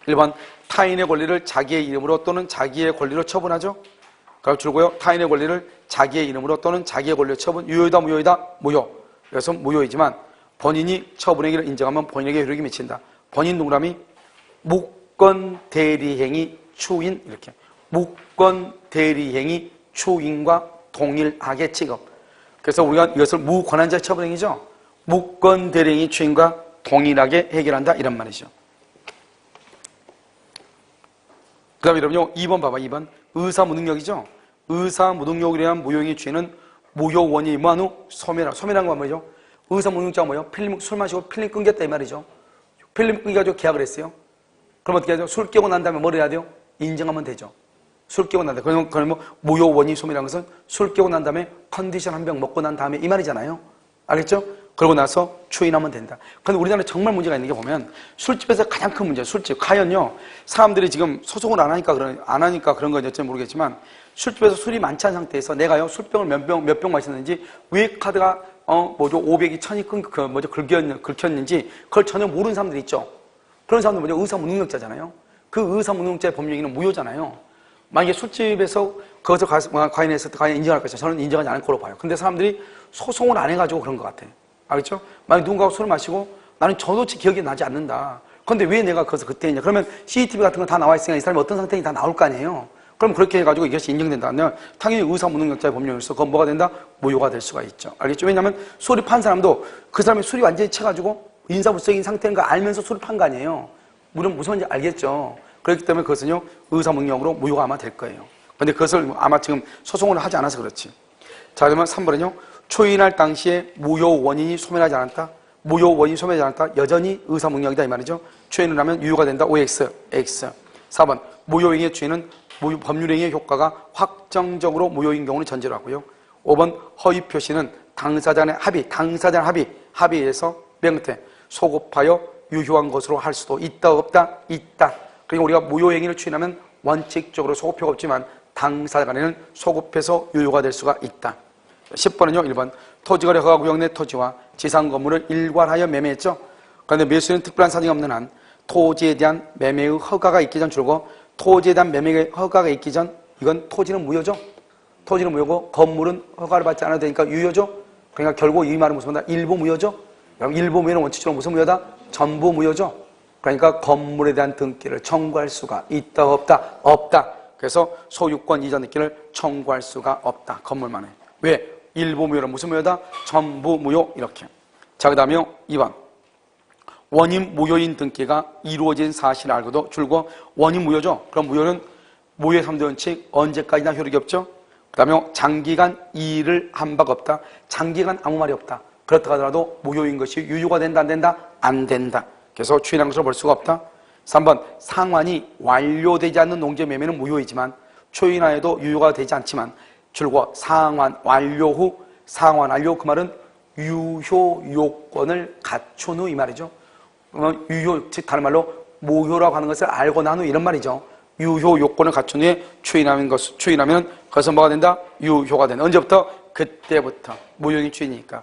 S1: 1번 타인의 권리를 자기의 이름으로 또는 자기의 권리로 처분하죠. 그럼 줄고요. 타인의 권리를 자기의 이름으로 또는 자기의 권리로 처분. 유효이다 무효이다? 무효. 그래서 무효이지만 본인이 처분행위를 인정하면 본인에게 효력이 미친다. 본인 동그라미 무권 대리행위 추인 이렇게 무권 대리행위 추인과 동일하게 취급. 그래서 우리가 이것을 무권한자 처분행위죠. 무권 대리행위 추인과 동일하게 해결한다 이런 말이죠. 그 다음에 여러분요 2번 봐봐. 2번 의사무능력이죠. 의사무능력에 대한 무효행위 추인은 무효원이 무한 후 소멸한 건 뭐죠? 의사무능력자가 뭐예요? 술 마시고 필름 끊겼다 이 말이죠. 필름 끊겨가지고 계약을 했어요. 그럼 어떻게 하죠? 술 깨고 난 다음에 뭘 해야 돼요? 인정하면 되죠. 술 깨고 난 다음에. 그러면 무효원이 소멸한 것은 술 깨고 난 다음에 컨디션 한 병 먹고 난 다음에 이 말이잖아요. 알겠죠? 그러고 나서 추인하면 된다. 그런데 우리나라에 정말 문제가 있는 게 보면 술집에서 가장 큰 문제, 술집. 과연요, 사람들이 지금 소송을 안 하니까 그런 건지 모르겠지만 술집에서 술이 많지 않은 상태에서 내가요, 술병을 몇 병 마셨는지, 왜 카드가, 500이 1000이 긁혔는지 그걸 전혀 모르는 사람들이 있죠. 그런 사람들 의사무능력자잖아요. 그 의사무능력자의 법령행위는 무효잖아요. 만약에 술집에서 그것을 과연 인정할 것이죠. 저는 인정하지 않을 거로 봐요. 근데 사람들이 소송을 안 해가지고 그런 것 같아. 알겠죠? 만약 누군가가 술을 마시고 나는 저도치 기억이 나지 않는다. 그런데 왜 내가 그것을 그때 했냐? 그러면 CCTV 같은 거 다 나와 있으니까 이 사람이 어떤 상태인지 다 나올 거 아니에요? 그럼 그렇게 해가지고 이것이 인정된다 하면 당연히 의사무능력자의 법령으로서 그건 뭐가 된다? 무효가 될 수가 있죠. 알겠죠? 왜냐하면 술을 판 사람도 그 사람이 술이 완전히 채가지고 인사불성인 상태인 거 알면서 술을 판 거 아니에요? 물론 무슨 말인지 알겠죠? 그렇기 때문에 그것은요, 의사무능력으로 무효가 아마 될 거예요. 근데 그것을 아마 지금 소송을 하지 않아서 그렇지. 자, 그러면 3번은요, 추인할 당시에 무효 원인이 소멸하지 않았다. 무효 원인이 소멸하지 않았다. 여전히 의사무능력이다 이 말이죠. 추인을 하면 유효가 된다. OX, X. 4번 무효행위의 추인은 법률행위의 효과가 확정적으로 무효인 경우는 전제로 하고요. 5번 허위 표시는 당사자 간의 합의에서 맨 끝에 소급하여 유효한 것으로 할 수도 있다 없다? 있다. 그러니까 우리가 무효행위를 추인하면 원칙적으로 소급표가 없지만 당사자 간에는 소급해서 유효가 될 수가 있다. 10번은요. 1번 토지거래 허가구역 내 토지와 지상 건물을 일괄하여 매매했죠. 그런데 매수인은 특별한 사정이 없는 한 토지에 대한 매매의 허가가 있기 전 줄고 토지에 대한 매매의 허가가 있기 전 이건 토지는 무효죠. 토지는 무효고 건물은 허가를 받지 않아도 되니까 유효죠. 그러니까 결국 이 말은 무슨 말이다? 일부 무효죠. 그럼 일부 무효는 원칙적으로 무슨 무효다? 전부 무효죠. 그러니까 건물에 대한 등기를 청구할 수가 있다 없다? 없다. 그래서 소유권 이전 등기를 청구할 수가 없다. 건물만 해. 왜? 일부 무효는 무슨 무효다? 전부 무효. 이렇게. 자, 그 다음에 2번. 원인 무효인 등기가 이루어진 사실을 알고도 줄고 원인 무효죠. 그럼 무효는 무효의 3대 원칙 언제까지나 효력이 없죠. 그 다음에 장기간 이의를 한 바가 없다. 장기간 아무 말이 없다. 그렇다 하더라도 무효인 것이 유효가 된다 안 된다? 안 된다. 그래서 추인한 것으로 볼 수가 없다. 3번 상환이 완료되지 않는 농지 매매는 무효이지만 추인하여도 유효가 되지 않지만 줄고 상환 완료 후 상환 완료 그 말은 유효 요건을 갖춘 후 이 말이죠. 그러면 유효 즉 다른 말로 무효라고 하는 것을 알고 난 후 이런 말이죠. 유효 요건을 갖춘 후에 추인하면 그것은 뭐가 된다? 유효가 된다. 언제부터? 그때부터. 무효인 추인이니까.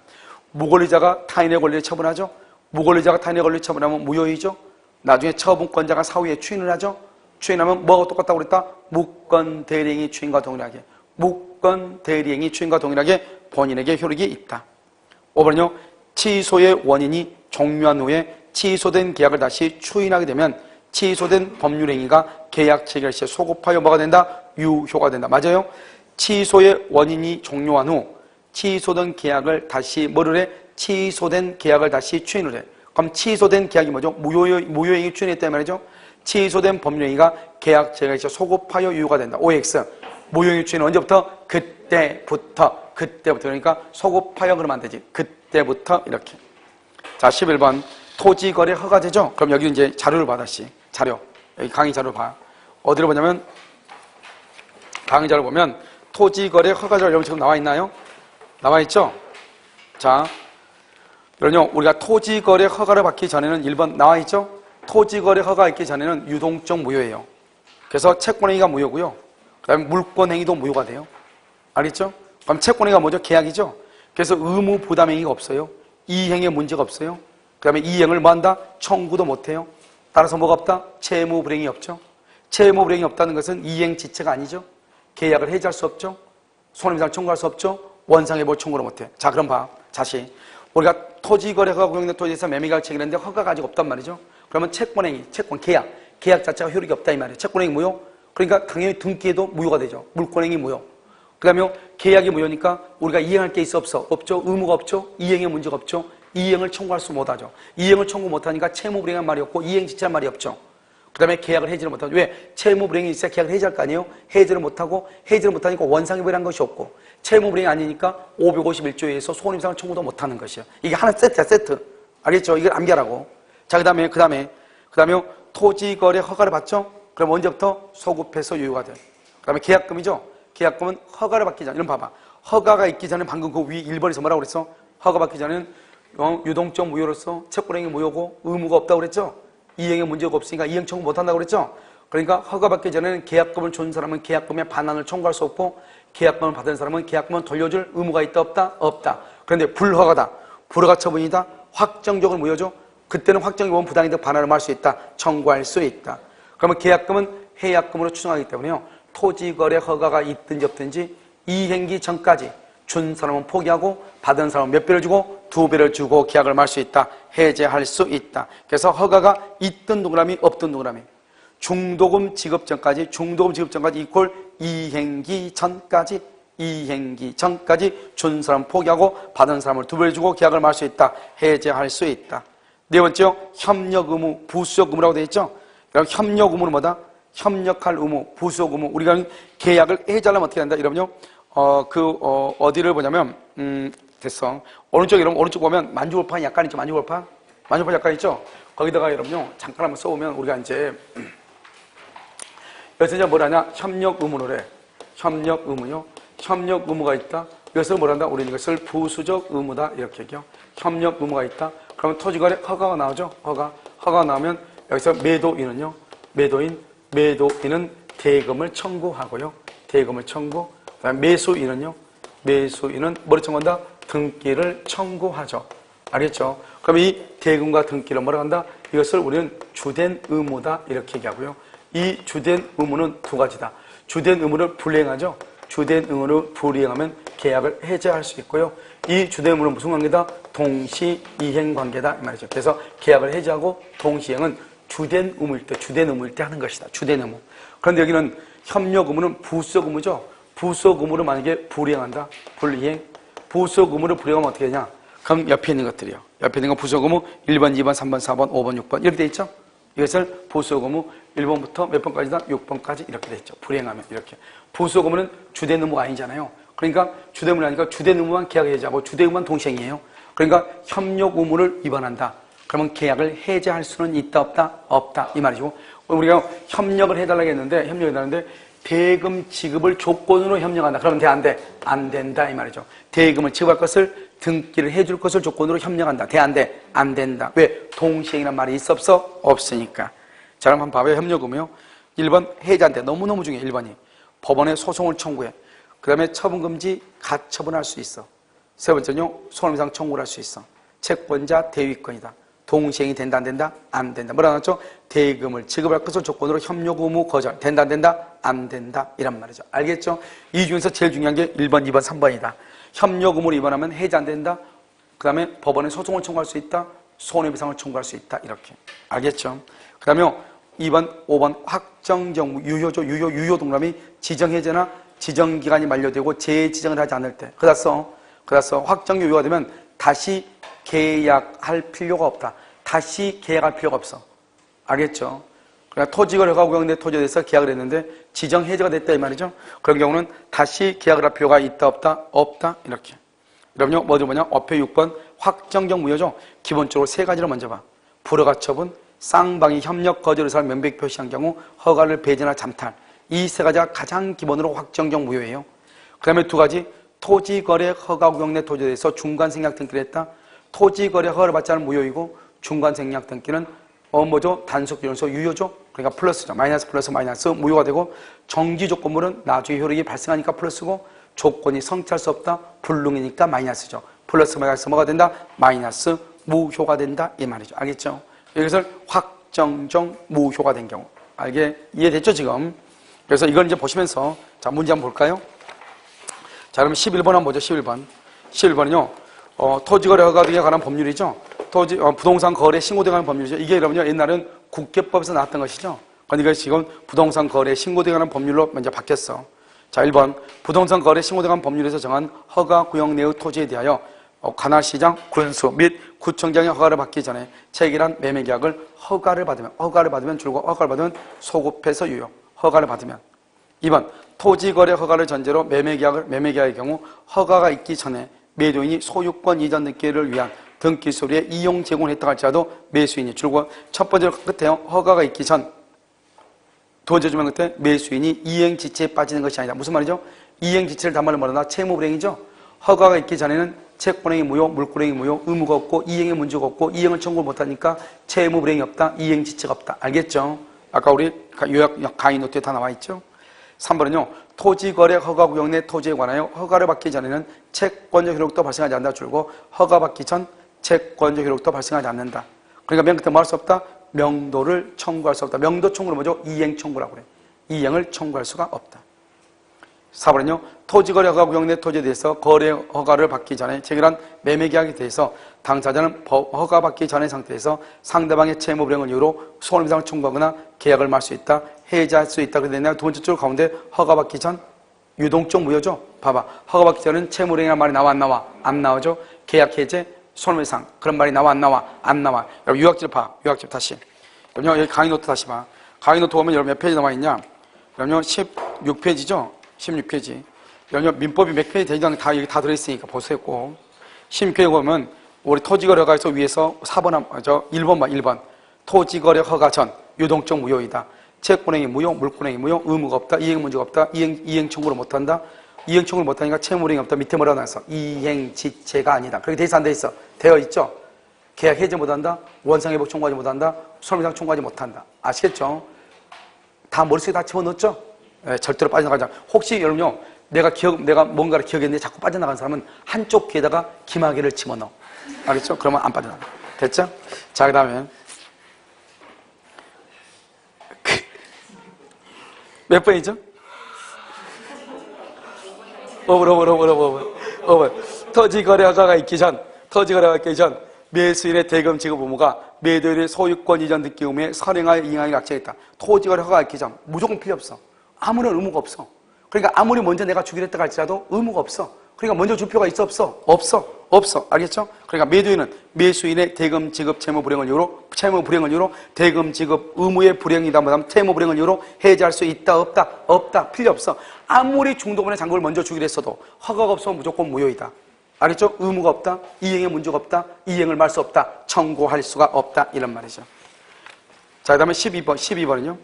S1: 무권리자가 타인의 권리를 처분하죠. 무권리자가 타인의 권리를 처분하면 무효이죠. 나중에 처분권자가 사후에 추인을 하죠. 추인하면 뭐가 똑같다고 그랬다? 무권 대리행위 추인과 동일하게. 무권 대리행위 추인과 동일하게 본인에게 효력이 있다. 5번은요. 취소의 원인이 종료한 후에 취소된 계약을 다시 추인하게 되면 취소된 법률행위가 계약 체결 시에 소급하여 뭐가 된다? 유효가 된다. 맞아요? 취소의 원인이 종료한 후 취소된 계약을 다시 뭐를 해? 취소된 계약을 다시 추인을 해. 그럼 취소된 계약이 뭐죠? 무효행위 추인했단 말이죠. 취소된 법률행위가 계약 체결 시에 소급하여 유효가 된다. OX. 무효행위 추인은 언제부터? 그때부터. 그러니까 소급하여 그러면 안 되지. 그때부터 이렇게. 자, 11번. 토지거래 허가제죠? 그럼 여기 이제 자료를 받아, 자료. 여기 강의 자료를 봐. 어디를 보냐면, 강의 자료를 보면, 토지거래 허가제가 여러분 지금 나와 있나요? 나와 있죠? 자, 그럼요, 우리가 토지거래 허가를 받기 전에는 1번 나와 있죠? 토지거래 허가 있기 전에는 유동적 무효예요. 그래서 채권행위가 무효고요. 그 다음에 물권행위도 무효가 돼요. 알겠죠? 그럼 채권행위가 뭐죠? 계약이죠? 그래서 의무 부담행위가 없어요. 이행에 문제가 없어요. 그 다음에 이행을 뭐 한다? 청구도 못해요. 따라서 뭐가 없다? 채무 불이행이 없죠. 채무 불이행이 없다는 것은 이행 지체가 아니죠. 계약을 해지할 수 없죠. 손해배상을 청구할 수 없죠. 원상회복 청구를 못해. 자, 그럼 봐. 다시. 우리가 토지거래허가 구형된 토지에서 매매계약을 체결했는데 허가가 아직 없단 말이죠. 그러면 채권행위, 계약 자체가 효력이 없다 이 말이에요. 채권행위 무효. 그러니까 당연히 등기에도 무효가 되죠. 물권행위 무효. 그 다음에 계약이 무효니까 우리가 이행할 게 있어 없어? 없죠. 의무가 없죠. 이행에 문제가 없죠. 이행을 청구할 수 못하죠. 이행을 청구 못하니까 채무불이행한 말이 없고 이행 지체한 말이 없죠. 그 다음에 계약을 해지를 못하죠. 왜? 채무불이행이 있어야 계약을 해지할 거 아니에요? 해지를 못하고 해지를 못하니까 원상회복이라는 것이 없고 채무불이행이 아니니까 551조에 의해서 손해배상을 청구도 못하는 것이에요. 이게 하나 세트야, 세트. 알겠죠? 이걸 암기하라고. 자, 그 다음에 토지거래 허가를 받죠? 그럼 언제부터? 소급해서 유효가 돼요. 그 다음에 계약금이죠? 계약금은 허가를 받기 전에, 이런 봐봐. 허가가 있기 전에 방금 그 위 1번에서 뭐라고 그랬어? 허가 받기 전에는 유동적 무효로서 채권행위 무효고 의무가 없다고 그랬죠? 이행에 문제가 없으니까 이행 청구 못한다고 그랬죠? 그러니까 허가받기 전에는 계약금을 준 사람은 계약금의 반환을 청구할 수 없고 계약금을 받은 사람은 계약금을 돌려줄 의무가 있다 없다? 없다. 그런데 불허가다. 불허가 처분이다. 확정적으로 무효죠? 그때는 확정이 부당이득 반환을 할 수 있다. 청구할 수 있다. 그러면 계약금은 해약금으로 추정하기 때문에요. 토지거래 허가가 있든지 없든지 이행기 전까지 준 사람은 포기하고 받은 사람은 몇 배를 주고 2배를 주고 계약을 말 수 있다. 해제할 수 있다. 그래서 허가가 있든 동그라미 없든 동그라미. 중도금 지급 전까지 이퀄 이행기 전까지 준 사람 포기하고 받은 사람을 2배를 주고 계약을 말 수 있다. 해제할 수 있다. 네 번째요. 협력 의무, 부수적 의무라고 되어 있죠. 그럼 협력 의무는 뭐다? 협력할 의무, 부수적 의무. 우리가 계약을 해제하려면 어떻게 한다? 이러면요. 어디를 보냐면, 됐어. 오른쪽, 여러분, 오른쪽 보면 만주골판이 약간 있죠, 만주골판 약간 있죠? 거기다가 여러분요, 잠깐 한번 써보면 우리가 이제, 여기서 이제 뭘 하냐? 협력 의무를 해. 협력 의무요. 협력 의무가 있다. 여기서 뭘 한다? 우리는 이것을 부수적 의무다. 이렇게 얘기해요. 협력 의무가 있다. 그러면 토지거래 허가가 나오죠? 허가가 나오면 여기서 매도인은요, 매도인은 대금을 청구하고요. 대금을 청구. 매수인은요, 매수인은 뭐를 청구한다? 등기를 청구하죠. 알겠죠? 그럼 이 대금과 등기를 뭐라고 한다? 이것을 우리는 주된 의무다 이렇게 얘기하고요. 이 주된 의무는 두 가지다. 주된 의무를 불이행하죠. 주된 의무를 불이행하면 계약을 해제할 수 있고요. 이 주된 의무는 무슨 관계다? 동시이행 관계다 이 말이죠. 그래서 계약을 해제하고 동시이행은 주된 의무일 때 하는 것이다. 주된 의무. 그런데 여기는 협력 의무는 부수적 의무죠. 부수적 의무를 만약에 불이행한다. 불이행. 부수적 의무를 불이행하면 어떻게 되냐? 그럼 옆에 있는 것들이요. 옆에 있는 건 부수적 의무 1번, 2번, 3번, 4번, 5번, 6번 이렇게 돼 있죠. 이것을 부수적 의무 1번부터 몇 번까지다? 6번까지 이렇게 돼 있죠. 불이행하면 이렇게. 부수적 의무는 주된 의무가 아니잖아요. 그러니까 주된 의무는 아니니까 주된 의무만 계약 해제하고 주된 의무만 동시행이에요. 그러니까 협력 의무를 위반한다. 그러면 계약을 해제할 수는 있다 없다? 없다 이 말이죠. 우리가 협력을 해달라고 했는데 협력해달라는데 대금 지급을 조건으로 협력한다. 그러면 돼? 안 돼? 안 된다 이 말이죠. 대금을 지급할 것을 등기를 해줄 것을 조건으로 협력한다. 돼? 안 돼? 안 된다. 왜? 동시행이란 말이 있어 없어? 없으니까. 자 그럼 한번 봐봐요. 협력 의무요. 1번 해제한대. 너무너무 중요해. 1번이. 법원에 소송을 청구해. 그 다음에 처분금지 가처분할 수 있어. 세 번째는요. 손해배상 청구를 할 수 있어. 채권자 대위권이다. 동시행이 된다 안 된다? 안 된다. 뭐라 나왔죠? 대금을 지급할 것을 조건으로 협력 의무 거절. 된다 안 된다? 안 된다. 이란 말이죠. 알겠죠? 이 중에서 제일 중요한 게 1번, 2번, 3번이다. 협력 의무를 위반하면 해제 안 된다. 그 다음에 법원에 소송을 청구할 수 있다. 손해배상을 청구할 수 있다. 이렇게. 알겠죠? 그 다음에 2번, 5번 확정정 유효죠. 유효 동그라미 지정해제나 지정기간이 만료되고 재지정을 하지 않을 때. 그래서 확정 유효가 되면 다시 계약할 필요가 없다. 다시 계약할 필요가 없어. 알겠죠? 그러니까 토지거래가 구역내 토지에 대해서 계약을 했는데 지정 해제가 됐다 이 말이죠. 그런 경우는 다시 계약을 할 필요가 있다 없다? 없다. 이렇게. 그럼요. 뭐냐? 어표 6번 확정적 무효죠. 기본적으로 세 가지를 먼저 봐. 불허가 처분, 쌍방이 협력 거절 의사를 명백히 표시한 경우 허가를 배제나 잠탈. 이 세 가지가 가장 기본으로 확정적 무효예요. 그 다음에 두 가지 토지거래 허가 구역 내 토지에 대해서 중간생략 등기를 했다. 토지거래 허가를 받지 않은 무효이고 중간생략 등기는 뭐죠? 단속기준서 유효죠? 그러니까 플러스죠. 마이너스 플러스 마이너스 무효가 되고 정지조건물은 나중에 효력이 발생하니까 플러스고 조건이 성취할 수 없다. 불능이니까 마이너스죠. 플러스 마이너스 뭐가 된다? 마이너스 무효가 된다 이 말이죠. 알겠죠? 이것을 확정적 무효가 된 경우. 이해됐죠 지금? 그래서 이걸 이제 보시면서 자 문제 한번 볼까요? 자 그럼 11번 한번 보죠. 11번은요. 토지거래 허가 등에 관한 법률이죠. 부동산 거래 신고등에 관한 법률이죠. 이게 여러분요 옛날은 국계법에서 나왔던 것이죠. 그러니까 지금 부동산 거래 신고등에 관한 법률로 먼저 바뀌었어. 자 1번 부동산 거래 신고등에 관한 법률에서 정한 허가 구역 내의 토지에 대하여 관할시장, 군수 및 구청장의 허가를 받기 전에 체결한 매매계약을 허가를 받으면 줄고 허가를 받으면 소급해서 유효. 허가를 받으면 2번 토지거래 허가를 전제로 매매계약의 경우 허가가 있기 전에 매도인이 소유권 이전 등기를 위한 등기 서류에 이용 제공을 했다 할지라도 매수인이 줄고 첫 번째로 끝에 허가가 있기 전 두 번째 주면 끝에 매수인이 이행지체에 빠지는 것이 아니다. 무슨 말이죠? 이행지체를 단말로 말하나 채무불이행이죠. 허가가 있기 전에는 채권행위 무효, 물권행위 무효, 의무가 없고 이행의 문제가 없고 이행을 청구를 못하니까 채무불이행이 없다. 이행지체가 없다. 알겠죠? 아까 우리 요약 강의 노트에 다 나와 있죠? 3번은요. 토지거래 허가구역 내 토지에 관하여 허가를 받기 전에는 채권적 효력도 발생하지 않는다 줄고 허가받기 전 채권적 효력도 발생하지 않는다. 그러니까 맨 끝에 뭐 할 수 없다? 명도를 청구할 수 없다. 명도 청구는 뭐죠? 이행 청구라고 그래. 이행을 청구할 수가 없다. 4번은요. 토지거래 허가구역 내 토지에 대해서 거래 허가를 받기 전에 체결한 매매계약에 대해서 당사자는 허가받기 전의 상태에서 상대방의 채무불이행을 이유로 손해배상을 청구하거나 계약을 말 수 있다. 해지할 수 있다. 그런데 내가 두 번째 줄 가운데 허가받기 전 유동적 무효죠. 봐봐. 허가받기 전은 채무불이행이라는 말이 나와 안 나와? 안 나오죠. 계약 해제, 손해배상 그런 말이 나와 안 나와? 안 나와. 여러분 유학집 봐. 유학집 다시. 여러분 여기 강의 노트 다시 봐. 강의 노트 보면 여러분 몇 페이지 나와 있냐? 여러분 16페이지죠. 16페이지. 여러분 민법이 몇 페이지 되지 않는 다 여기 다 들어있으니까 보세요 꼭. 16페이지 보면 우리 토지거래 허가에서 위에서 1번 봐. 1번. 토지거래 허가 전 유동적 무효이다. 채권행위 무효, 물권행위 무효, 의무가 없다, 이행 문제가 없다, 이행 청구를 못한다. 이행 청구를 못하니까 채무불이행이 없다. 밑에 뭐라고 나왔어? 이행지체가 아니다. 그렇게 돼 있어 안 돼 있어? 되어 있죠? 계약 해제 못한다, 원상회복 청구하지 못한다, 손해배상 청구하지 못한다. 아시겠죠? 다 머릿속에 다 집어넣었죠? 네, 절대로 빠져나가지 않아. 혹시 여러분요, 내가 뭔가를 기억했는데 자꾸 빠져나간 사람은 한쪽 귀에다가 기마개를 집어넣어. 알겠죠? 그러면 안 빠져나가. 됐죠? 자, 그 다음에 몇 번이죠? 5번. 토지거래허가가 있기 전, 매수인의 대금 지급 의무가 매도인의 소유권 이전 등기 의무에 선행하여 이행하기 약정했다. 토지거래허가가 있기 전 무조건 필요 없어. 아무런 의무가 없어. 그러니까 아무리 먼저 내가 주기로 했다 할지라도 의무가 없어. 그러니까 먼저 줄 필요가 있어 없어? 없어. 알겠죠? 그러니까 매도인은 매수인의 대금 지급 채무 불이행을 이유로 대금 지급 의무의 불이행이다 못하면 채무 불이행을 이유로 해지할 수 있다 없다 필요 없어. 아무리 중도금의 잔금을 먼저 주기로 했어도 허가가 없으면 무조건 무효이다. 알겠죠? 의무가 없다, 이행에 문제가 없다, 이행을 말 수 없다, 청구할 수가 없다 이런 말이죠. 자, 그 다음에 12번은요.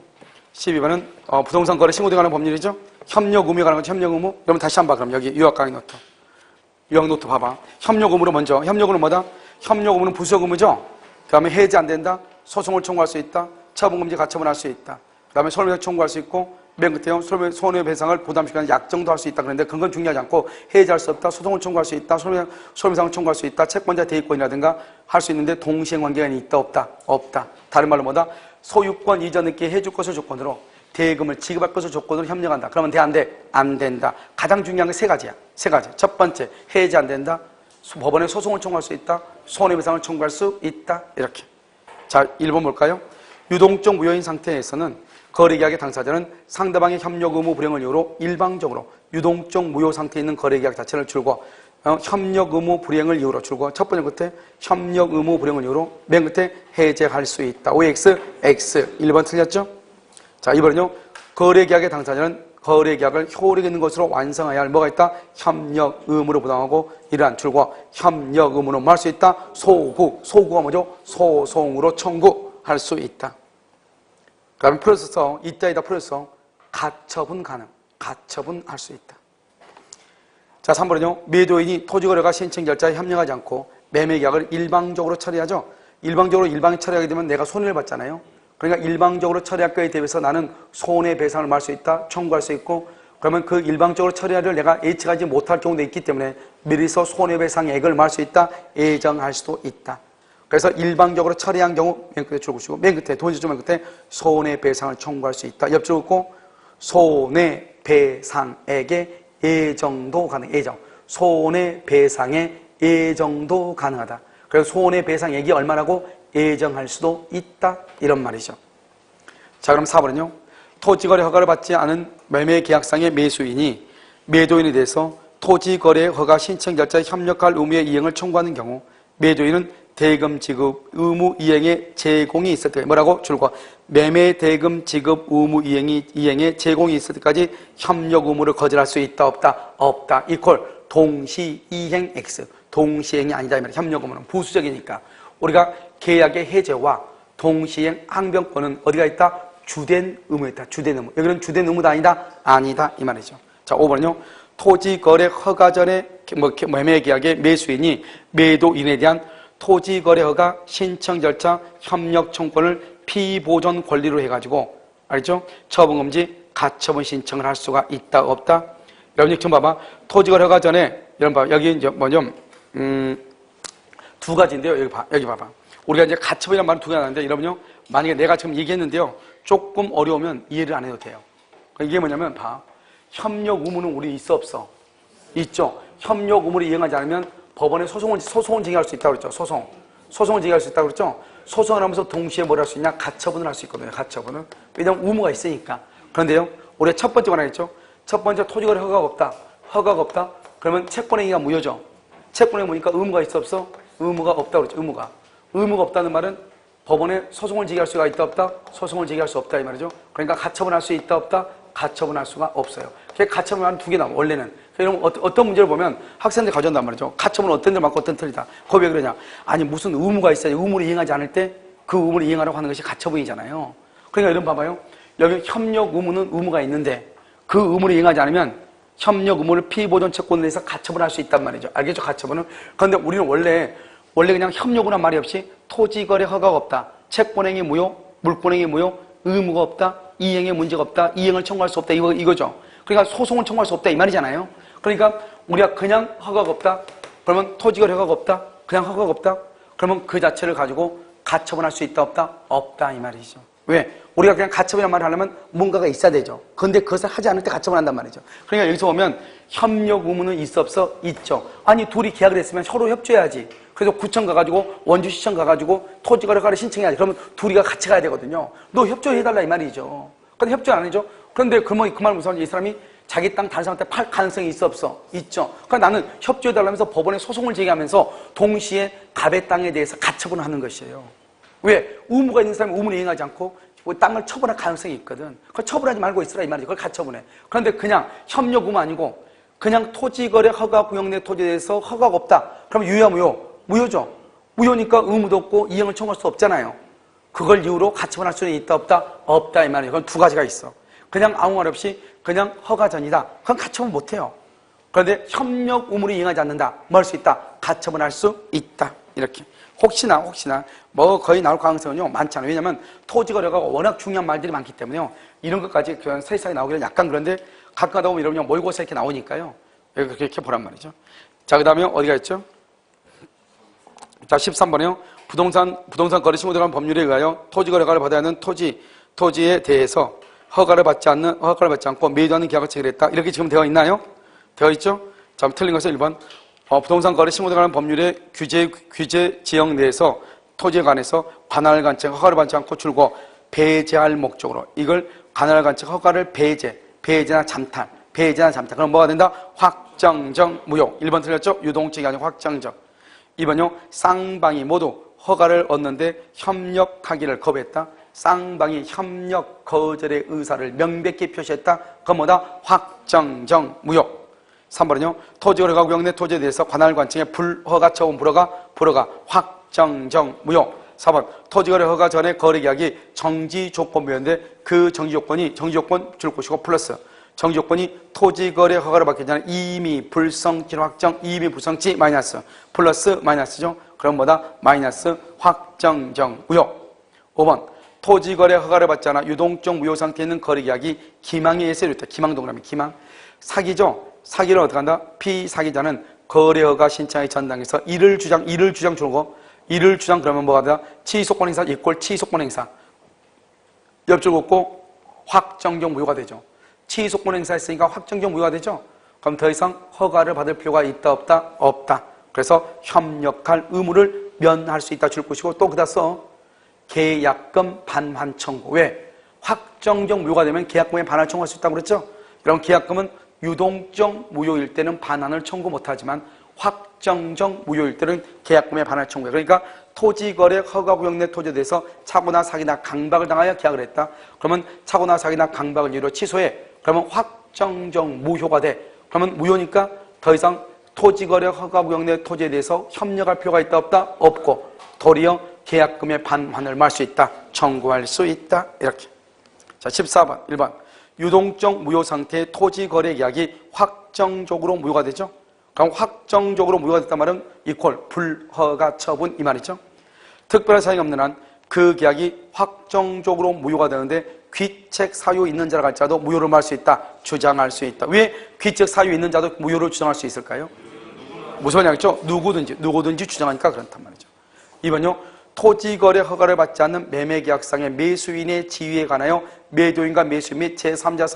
S1: 12번은 부동산 거래 신고 등하는 법률이죠. 협력 의무에 관한 거죠. 협력 의무. 여러분 다시 한번 봐. 그럼 여기 유학 강의 노트. 유학 노트 봐봐. 협력 의무로 먼저. 협력 의무는 뭐다? 협력 의무는 부수적 의무죠. 그 다음에 해지 안 된다. 소송을 청구할 수 있다. 처분금지 가처분 할 수 있다. 그 다음에 손해배상 청구할 수 있고 맨 끝에요. 손해배상을 부담시키는 약정도 할 수 있다. 그런데 그건 중요하지 않고 해지할 수 없다. 소송을 청구할 수 있다. 손해배상을 청구할 수 있다. 채권자 대위권이라든가 할 수 있는데 동시행 관계가 있다 없다. 다른 말로 뭐다? 소유권 이전 등기 해줄 것을 조건으로 대금을 지급할 것을 조건으로 협력한다. 그러면 돼? 안 돼? 안 된다. 가장 중요한 게 세 가지야. 세 가지. 첫 번째, 해지 안 된다. 법원에 소송을 청구할 수 있다. 손해배상을 청구할 수 있다. 이렇게. 자, 1번 볼까요? 유동적 무효인 상태에서는 거래계약의 당사자는 상대방의 협력 의무 불이행을 이유로 일방적으로 유동적 무효 상태에 있는 거래계약 자체를 줄고 협력 의무 불이행을 이유로 줄고 첫 번째 끝에 협력 의무 불이행을 이유로 맨 끝에 해제할 수 있다. OX, X. 1번 틀렸죠? 자, 2번은요. 거래계약의 당사자는 거래계약을 효력 있는 것으로 완성해야 할 뭐가 있다? 협력 의무로 부담하고 이러한 줄고 협력 의무는 뭐 할 수 있다? 소구가 뭐죠? 소송으로 청구할 수 있다. 그 다음에 플러스성, 이따이다 플러스성, 가처분할 수 있다. 자, 3번은요. 매도인이 토지거래가 신청 절차에 협력하지 않고 매매계약을 일방적으로 처리하죠. 일방이 처리하게 되면 내가 손해를 받잖아요. 그러니까 일방적으로 처리할 거에 대해서 나는 손해배상을 말 수 있다, 청구할 수 있고 그러면 그 일방적으로 처리를 내가 예측하지 못할 경우도 있기 때문에 미리서 손해배상액을 말 수 있다, 예정할 수도 있다. 그래서 일방적으로 처리한 경우 맨 끝에 줄고시고 맨 끝에 돈지점 맨 끝에 손해배상을 청구할 수 있다. 옆줄 긋고 손해배상액의 예정도 가능. 손해배상의 예정도 가능하다. 그래서 손해배상액이 얼마라고 예정할 수도 있다. 이런 말이죠. 자, 그럼 4번은요. 토지거래 허가를 받지 않은 매매계약상의 매수인이 매도인에 대해서 토지거래 허가 신청 절차에 협력할 의무의 이행을 청구하는 경우 매도인은 대금 지급 의무 이행의 제공이 있을 때 뭐라고? 줄과 매매 대금 지급 의무 이행의 제공이 있을 때까지 협력 의무를 거절할 수 있다 없다 이퀄 동시이행 X. 동시행이 아니다 이 말이야. 협력 의무는 부수적이니까 우리가 계약의 해제와 동시행 항변권은 어디가 있다? 주된 의무에 있다. 주된 의무. 여기는 주된 의무다 아니다 이 말이죠. 자, 5번은요. 토지거래 허가 전에 매매계약의 매수인이 매도인에 대한 토지거래 허가 신청 절차 협력 청구권을 피보존 권리로 해가지고 알죠? 처분금지 가처분 신청을 할 수가 있다 없다. 여러분 지금 봐봐. 토지거래 허가 전에 여러분 봐. 여기 이제 뭐냐 두 가지인데요. 여기 봐봐. 우리가 이제 가처분이라는 말은 두 가지 나는데 여러분요. 만약에 내가 지금 얘기했는데요. 조금 어려우면 이해를 안 해도 돼요. 이게 뭐냐면 봐. 협력 의무는 우리 있어 없어? 있죠. 협력 의무를 이행하지 않으면 법원에 소송을 제기할 수 있다고 그랬죠. 소송을 제기할 수 있다고 그랬죠. 소송을 하면서 동시에 뭘 할 수 있냐? 가처분을 할 수 있거든요. 가처분을. 왜냐하면 의무가 있으니까. 그런데요. 우리가 첫 번째 말했죠. 첫 번째 토지거래 허가가 없다. 그러면 채권행위가 무효죠. 채권행위 무효니까 의무가 있어 없어? 의무가 없다고 그랬죠. 의무가 없다는 말은 법원에 소송을 제기할 수가 있다 없다? 소송을 제기할 수 없다 이 말이죠. 그러니까 가처분할 수 있다 없다? 가처분할 수가 없어요. 가처분은 두 개 나와 원래는. 그러면 어떤 문제를 보면 학생들 가져온단 말이죠. 가처분은 어떤 데 맞고 어떤 틀리다. 그거 왜 그러냐? 아니 무슨 의무가 있어야 의무를 이행하지 않을 때 그 의무를 이행하라고 하는 것이 가처분이잖아요. 그러니까 이런 봐봐요. 여기 협력 의무는 의무가 있는데 그 의무를 이행하지 않으면 협력 의무를 피보존 채권에 대해서 가처분할 수 있단 말이죠. 알겠죠? 가처분은. 그런데 우리는 원래 그냥 협력이란 말이 없이 토지거래 허가가 없다. 채권행위 무효, 물권행위 무효, 의무가 없다. 이행에 문제가 없다. 이행을 청구할 수 없다. 이거죠. 그러니까 소송을 청구할 수 없다. 이 말이잖아요. 그러니까 우리가 그냥 허가가 없다. 그러면 토지거래 허가가 없다. 그냥 허가가 없다. 그러면 그 자체를 가지고 가처분할 수 있다 없다? 없다 이 말이죠. 왜? 우리가 그냥 가처분이란 말을 하려면 뭔가가 있어야 되죠. 그런데 그것을 하지 않을 때 가처분 한단 말이죠. 그러니까 여기서 보면 협력 의무는 있어 없어? 있죠. 아니 둘이 계약을 했으면 서로 협조해야지. 그래서 구청 가가지고 원주시청 가가지고 토지거래가를 신청해야지. 그러면 둘이가 같이 가야 되거든요. 너 협조해달라 이 말이죠. 근데 협조 안 해줘? 그런데 그러면 그 말 무슨 이 사람이 자기 땅 다른 사람한테 팔 가능성이 있어 없어? 있죠. 그러니까 나는 협조해달라면서 법원에 소송을 제기하면서 동시에 갑의 땅에 대해서 가처분을 하는 것이에요. 왜? 의무가 있는 사람이 의무를 이행하지 않고 땅을 처분할 가능성이 있거든. 그걸 처분하지 말고 있으라 이 말이지. 그걸 가처분해. 그런데 그냥 협력 의무 아니고 그냥 토지거래 허가 구역 내 토지에 대해서 허가가 없다. 그럼 유효 무효? 무효죠. 무효니까 의무도 없고 이행을 청구할 수 없잖아요. 그걸 이유로 가처분할 수는 있다 없다? 없다 이 말이에요. 그건 두 가지가 있어. 그냥 아무 말 없이 그냥 허가 전이다. 그건 가처분 못해요. 그런데 협력 의무를 이행하지 않는다. 뭐 할 수 있다? 가처분할 수 있다. 이렇게. 혹시나 뭐 거의 나올 가능성은요 많잖아요. 왜냐하면 토지거래가 워낙 중요한 말들이 많기 때문에요. 이런 것까지 그냥 세세하게 나오기는 약간 그런데 가끔 하다 보면 이러면 모의고사 이렇게 나오니까요. 이렇게 보란 말이죠. 자, 그 다음에 어디가 있죠? 자, 13번이요. 부동산 거래 신고 들어간 법률에 의하여 토지거래가를 받아야 하는 토지에 대해서 허가를 받지 않고 매도하는 계약을 체결했다. 이렇게 지금 되어 있나요? 되어 있죠? 자, 틀린 것은 1번. 부동산 거래 신고에 관한 법률의 규제 지역 내에서 토지에 관해서 관할 관청 허가를 받지 않고 줄고 배제할 목적으로 이걸 관할 관청 허가를 배제나 잠탈. 그럼 뭐가 된다? 확정적 무효. 1번 틀렸죠? 유동적이 아니고 확정적. 2번요. 쌍방이 모두 허가를 얻는데 협력하기를 거부했다. 쌍방이 협력 거절의 의사를 명백히 표시했다. 그건 뭐다? 확정적 무효. 3번은요. 토지거래가 구역 내 토지에 대해서 관할 관청의 불허가 처분 불허가 확정적 무효. 4번 토지거래 허가 전에 거래계약이 정지 조건부였는데 그 정지 조건 줄 것이고 플러스 정지 조건이 토지거래 허가를 받기 전에 이미 불성치 확정 이미 불성치 마이너스 플러스 마이너스죠. 그럼 뭐다? 마이너스 확정적 무효. 5번 토지거래 허가를 받지 않아 유동적 무효 상태에 있는 거래계약이 기망에 의해서 이루어졌다. 기망 동그라미 기망. 사기죠. 사기를 어떻게 한다? 피사기자는 거래허가 신청의 전당에서 이를 주장 그러면 뭐가 된다? 취소권 행사 이꼴 취소권 행사. 옆줄 긋고 확정적 무효가 되죠. 취소권 행사했으니까 확정적 무효가 되죠. 그럼 더 이상 허가를 받을 필요가 있다 없다? 없다. 그래서 협력할 의무를 면할 수 있다 줄 것이고 또 그다 써 계약금 반환 청구. 왜? 확정적 무효가 되면 계약금에 반환 청구할 수 있다고 그랬죠? 그럼 계약금은 유동적 무효일 때는 반환을 청구 못하지만 확정적 무효일 때는 계약금에 반환 청구해. 그러니까 토지거래 허가구역 내 토지에 대해서 착오나 사기나 강박을 당하여 계약을 했다. 그러면 착오나 사기나 강박을 이유로 취소해. 그러면 확정적 무효가 돼. 그러면 무효니까 더 이상 토지거래 허가구역 내 토지에 대해서 협력할 필요가 있다 없다? 없고 도리어 계약금의 반환을 말 수 있다. 청구할 수 있다. 이렇게. 자, 14번 1번 유동적 무효 상태의 토지거래 계약이 확정적으로 무효가 되죠. 그럼 확정적으로 무효가 됐단 말은 이퀄 불허가 처분 이 말이죠. 특별한 사항이 없는 한 그 계약이 확정적으로 무효가 되는데 귀책 사유 있는 자라 할지라도 무효를 말 수 있다. 주장할 수 있다. 왜 귀책 사유 있는 자도 무효를 주장할 수 있을까요? 무슨 말이죠? 누구든지 주장하니까 그렇단 말이죠. 2번요. 토지거래 허가를 받지 않는 매매계약상의 매수인의 지위에 관하여 매도인과 매수인 및 제3자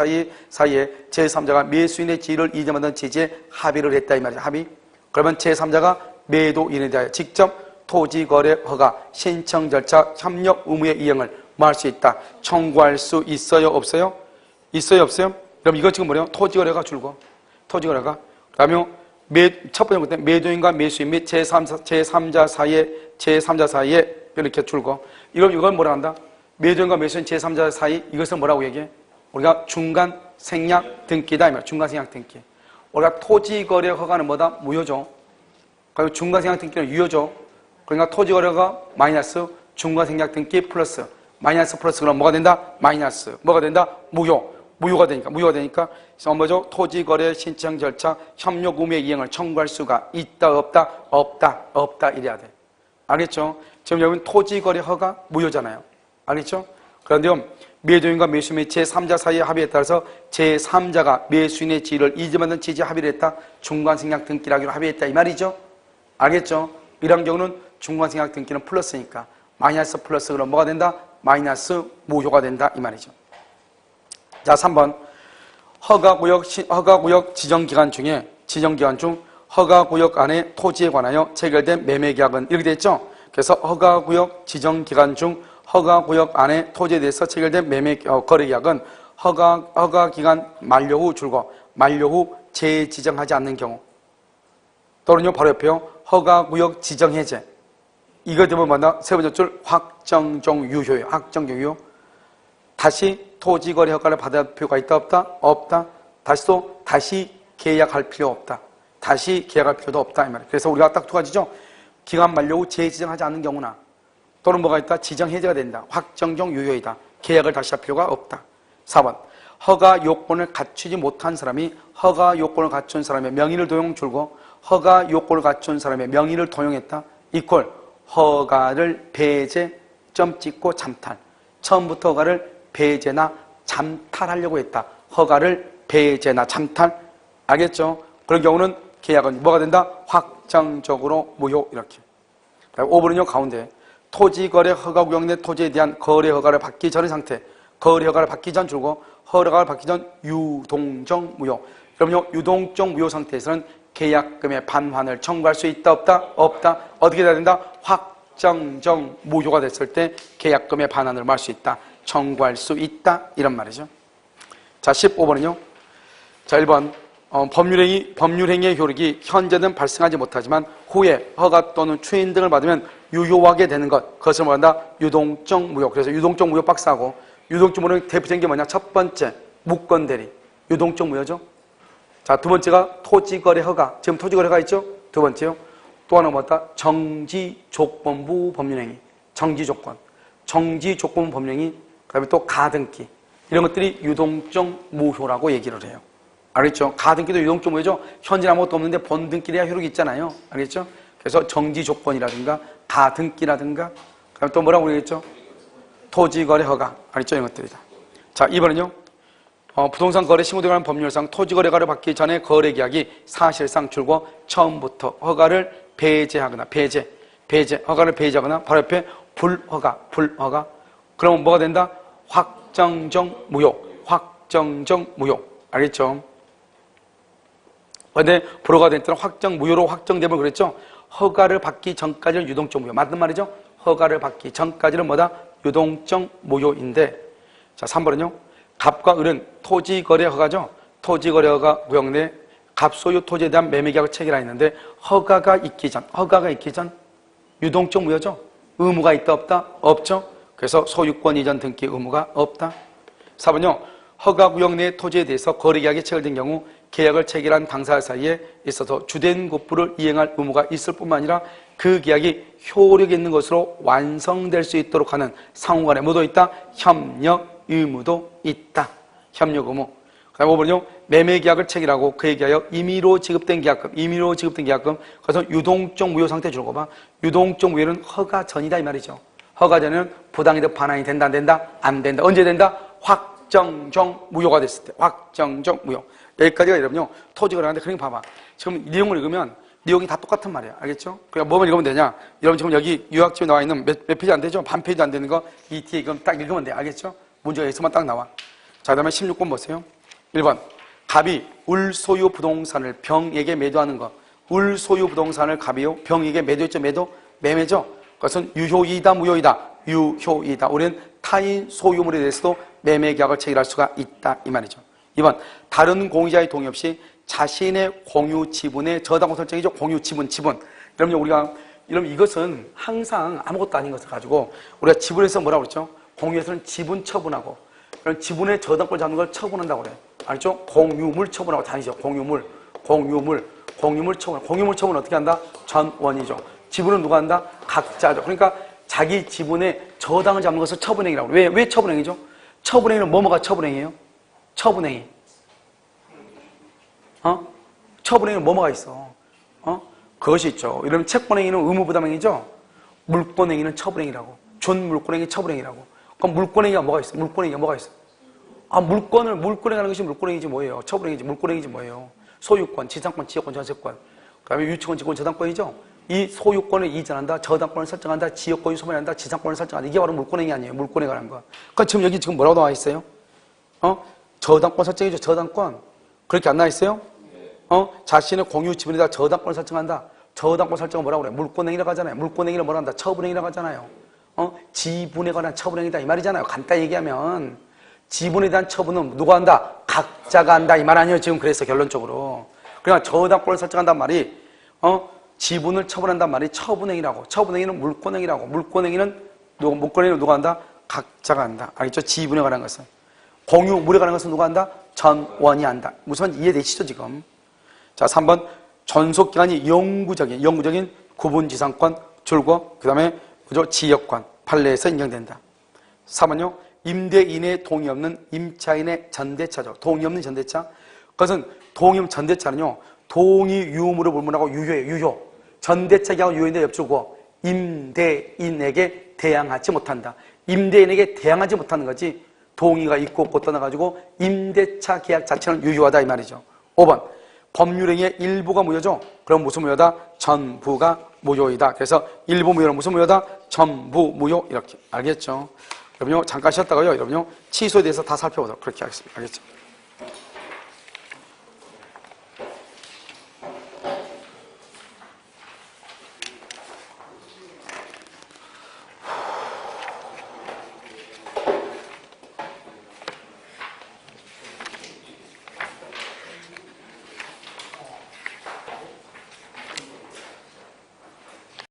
S1: 사이에 제3자가 매수인의 지위를 이전받은 취지에 합의를 했다 이 말이죠. 합의. 그러면 제3자가 매도인에 대하여 직접 토지거래 허가 신청 절차 협력 의무의 이행을 뭐 할 수 있다. 청구할 수 있어요 없어요? 있어요 없어요? 그럼 이거 지금 뭐래요? 토지거래가 줄고 토지거래가 그다음에 첫 번째 때 매도인과 매수인 및 제3자 사이에 이렇게 줄고 이건 뭐라 한다? 매도인과 매수인 제3자 사이 이것을 뭐라고 얘기해? 우리가 중간 생략 등기다 이 말. 중간 생략 등기. 우리가 토지거래 허가는 뭐다? 무효죠. 그리고 중간 생략 등기는 유효죠. 그러니까 토지거래가 마이너스 중간 생략 등기 플러스 마이너스 플러스 그럼 뭐가 된다? 마이너스. 뭐가 된다? 무효가 되니까 뭐죠? 토지거래 신청 절차 협력 의무의 이행을 청구할 수가 있다 없다 이래야 돼. 알겠죠? 지금 여러분 토지거래 허가 무효잖아요. 알겠죠? 그런데요 매도인과 매수인 및 제3자 사이의 합의에 따라서 제3자가 매수인의 지위를 이전받는 취지에 합의를 했다. 중간생략 등기를 하기로 합의했다 이 말이죠. 알겠죠? 이런 경우는 중간생략 등기는 플러스니까 마이너스 플러스 그럼 뭐가 된다? 마이너스 무효가 된다 이 말이죠. 자, 3번 허가구역 지정기간 중 허가구역 안에 토지에 관하여 체결된 매매계약은 이렇게 돼 있죠. 그래서 허가구역 지정기간 중 허가구역 안에 토지에 대해서 체결된 거래계약은 허가기간 만료 후 줄고 만료 후 재지정하지 않는 경우, 또는요 바로 옆에요 허가구역 지정해제. 이거 되면 뭐다? 세 번째 줄 확정적 유효예요. 확정적 유효. 다시 토지거래 허가를 받을 필요가 있다 없다? 없다. 다시 계약할 필요 없다. 다시 계약할 필요도 없다 이 말이에요. 그래서 우리가 딱 두 가지죠. 기간 만료 후 재지정하지 않는 경우나, 또는 뭐가 있다? 지정 해제가 된다. 확정적 유효이다. 계약을 다시 할 필요가 없다. 4번 허가 요건을 갖추지 못한 사람이 허가 요건을 갖춘 사람의 명의를 도용 줄고 허가 요건을 갖춘 사람의 명의를 도용했다. 이퀄 허가를 배제 점 찍고 잠탈. 처음부터 허가를 배제나 잠탈하려고 했다. 허가를 배제나 잠탈. 알겠죠? 그런 경우는 계약은 뭐가 된다? 확정적으로 무효. 이렇게. 5번은요 가운데 토지거래 허가구역 내 토지에 대한 거래 허가를 받기 전의 상태, 거래 허가를 받기 전 줄고 허가를 받기 전 유동적 무효. 그럼요 유동적 무효 상태에서는 계약금의 반환을 청구할 수 있다 없다? 없다. 어떻게 돼야 된다? 확정적 무효가 됐을 때 계약금의 반환을 할 수 있다. 청구할 수 있다. 이런 말이죠. 자, 15번은요. 자, 1번 법률행위의 효력이 현재는 발생하지 못하지만 후에 허가 또는 추인 등을 받으면 유효하게 되는 것, 그것을 말한다 유동적 무효. 그래서 유동적 무효 박스하고 유동적 무효의 대표적인 게 뭐냐? 첫 번째 무건대리, 유동적 무효죠. 자, 두 번째가 토지거래 허가. 지금 토지거래 허가 있죠? 두 번째요. 또 하나 뭐다? 정지조건부 법률행위. 정지조건. 정지조건부 법률행위. 그 다음에 또 가등기. 이런 것들이 유동적 무효라고 얘기를 해요. 알겠죠? 가등기도 유동적 무효죠? 현재는 아무것도 없는데 본등기래야 효력이 있잖아요. 알겠죠? 그래서 정지조건이라든가 가등기라든가 그 다음에 또 뭐라고 얘기했죠? 토지거래 허가. 알겠죠? 이런 것들이다. 자, 2번은요. 부동산 거래 신고 등하는 법률상 토지거래가를 받기 전에 거래계약이 사실상 줄고 처음부터 허가를 배제하거나 허가를 배제하거나 바로 옆에 불허가. 그러면 뭐가 된다? 확정적 무효. 알겠죠? 근데 불허가 된 때는 확정 무효로 확정되면 그랬죠? 허가를 받기 전까지는 유동적 무효. 맞는 말이죠? 허가를 받기 전까지는 뭐다? 유동적 무효인데. 자, 3번은요. 갑과 을은 토지거래 허가죠. 토지거래 허가 구역 내 갑소유 토지에 대한 매매계약을 체결하였는데 허가가 있기 전 유동적 무효죠. 의무가 있다 없다? 없죠. 그래서 소유권 이전 등기 의무가 없다. 4번요. 허가구역 내 토지에 대해서 거래계약이 체결된 경우 계약을 체결한 당사자 사이에 있어서 주된 것부를 이행할 의무가 있을 뿐만 아니라 그 계약이 효력이 있는 것으로 완성될 수 있도록 하는 상호간에 뭐도 있다? 협력 의무도 있다. 협력 의무. 그 다음에 5번은요. 매매계약을 체결하고 그에 대하여 임의로 지급된 계약금. 그래서 유동적 무효 상태 주는 거 봐. 유동적 무효는 허가 전이다 이 말이죠. 허가 전에는 부당이득 반환이 된다 안 된다? 안 된다. 언제 된다? 확정적 무효가 됐을 때. 확정적 무효. 여기까지가 여러분요. 토지거래 하는데 그러니까 봐봐. 지금 내용을 읽으면 내용이 다 똑같은 말이야. 알겠죠? 그러니까 뭐만 읽으면 되냐? 여러분 지금 여기 요약집에 나와 있는 몇 페이지 안 되죠? 반 페이지 안 되는 거 이 뒤에 이건 딱 읽으면 돼. 알겠죠? 문제가 여기서만 딱 나와. 자, 그 다음에 16번 보세요. 1번. 갑이 울소유 부동산을 병에게 매도하는 것. 울소유 부동산을 갑이요. 병에게 매도했죠? 매매죠? 그것은 유효이다, 무효이다? 유효이다. 우리는 타인 소유물에 대해서도 매매계약을 체결할 수가 있다. 이 말이죠. 2번. 다른 공유자의 동의 없이 자신의 공유 지분의 저당권 설정이죠. 공유 지분. 여러분, 이것은 항상 아무것도 아닌 것을 가지고 우리가 지분에서 뭐라고 그랬죠? 공유에서는 지분 처분하고 그럼 지분의 저당권 잡는 걸 처분한다고 그래요. 알죠? 공유물 처분하고 다니죠. 공유물 처분. 공유물 처분 어떻게 한다? 전원이죠. 지분은 누가 한다? 각자죠. 그러니까 자기 지분의 저당을 잡는 것을 처분행위라고 그래요. 왜 처분행위죠? 처분행위는 뭐가 처분행위예요? 처분행위. 처분행위는 뭐가 있어? 그것이 있죠. 이러면 채권행위는 의무부담행위죠. 물권행위는 처분행위라고. 준물권행위 처분행위라고. 그럼 물권행위가 뭐가 있어? 물권행위하는 것이 물권행위지 뭐예요? 처분행위지 물권행위지 뭐예요? 소유권, 지상권, 지역권, 전세권. 그 다음에 유치권, 지권, 저당권이죠. 이 소유권을 이전한다, 저당권을 설정한다, 지역권을 소멸한다, 지상권을 설정한다. 이게 바로 물권행위 아니에요. 물권에 관한 거. 그러니까 지금 여기 지금 뭐라고 나와 있어요? 저당권 설정이죠. 저당권. 그렇게 안 나와 있어요? 자신의 공유 지분에다 저당권을 설정한다. 저당권 설정은 뭐라고 그래요? 물권행위라고 하잖아요. 물권행위를 뭐라 한다? 처분행위라고 하잖아요. 지분에 관한 처분행위다 이 말이잖아요. 간단히 얘기하면 지분에 대한 처분은 누가 한다? 각자가 한다 이 말 아니에요. 지금 그래서 결론적으로. 그러니까 저당권을 설정한단 말이 지분을 처분한단 말이 처분행위라고. 처분행위는 물권행위라고. 물권행위는 누가 한다? 각자가 한다. 알겠죠? 지분에 관한 것은. 공유물에 관한 것은 누가 한다? 전원이 한다. 무슨 말인지 이해되시죠 지금? 자, 3번 전속기간이 영구적인 구분지상권 줄고 그 다음에 그죠? 지역권 판례에서 인정된다. 4번요. 임대인의 동의 없는 임차인의 전대차죠. 동의 없는 전대차. 그것은 동의 없는 전대차는요. 동의 유무를 불문하고 유효예요. 유효. 전대차 계약은 유효인데 엽주고 임대인에게 대항하지 못한다. 임대인에게 대항하지 못하는 거지 동의가 있고 없고 떠나가지고 임대차 계약 자체는 유효하다 이 말이죠. 5번 법률행위의 일부가 무효죠. 그럼 무슨 무효다? 전부가 무효이다. 그래서 일부 무효는 무슨 무효다? 전부 무효 이렇게 알겠죠? 여러분요 잠깐 쉬었다가요 여러분요 취소에 대해서 다 살펴보도록 그렇게 하겠습니다. 알겠죠?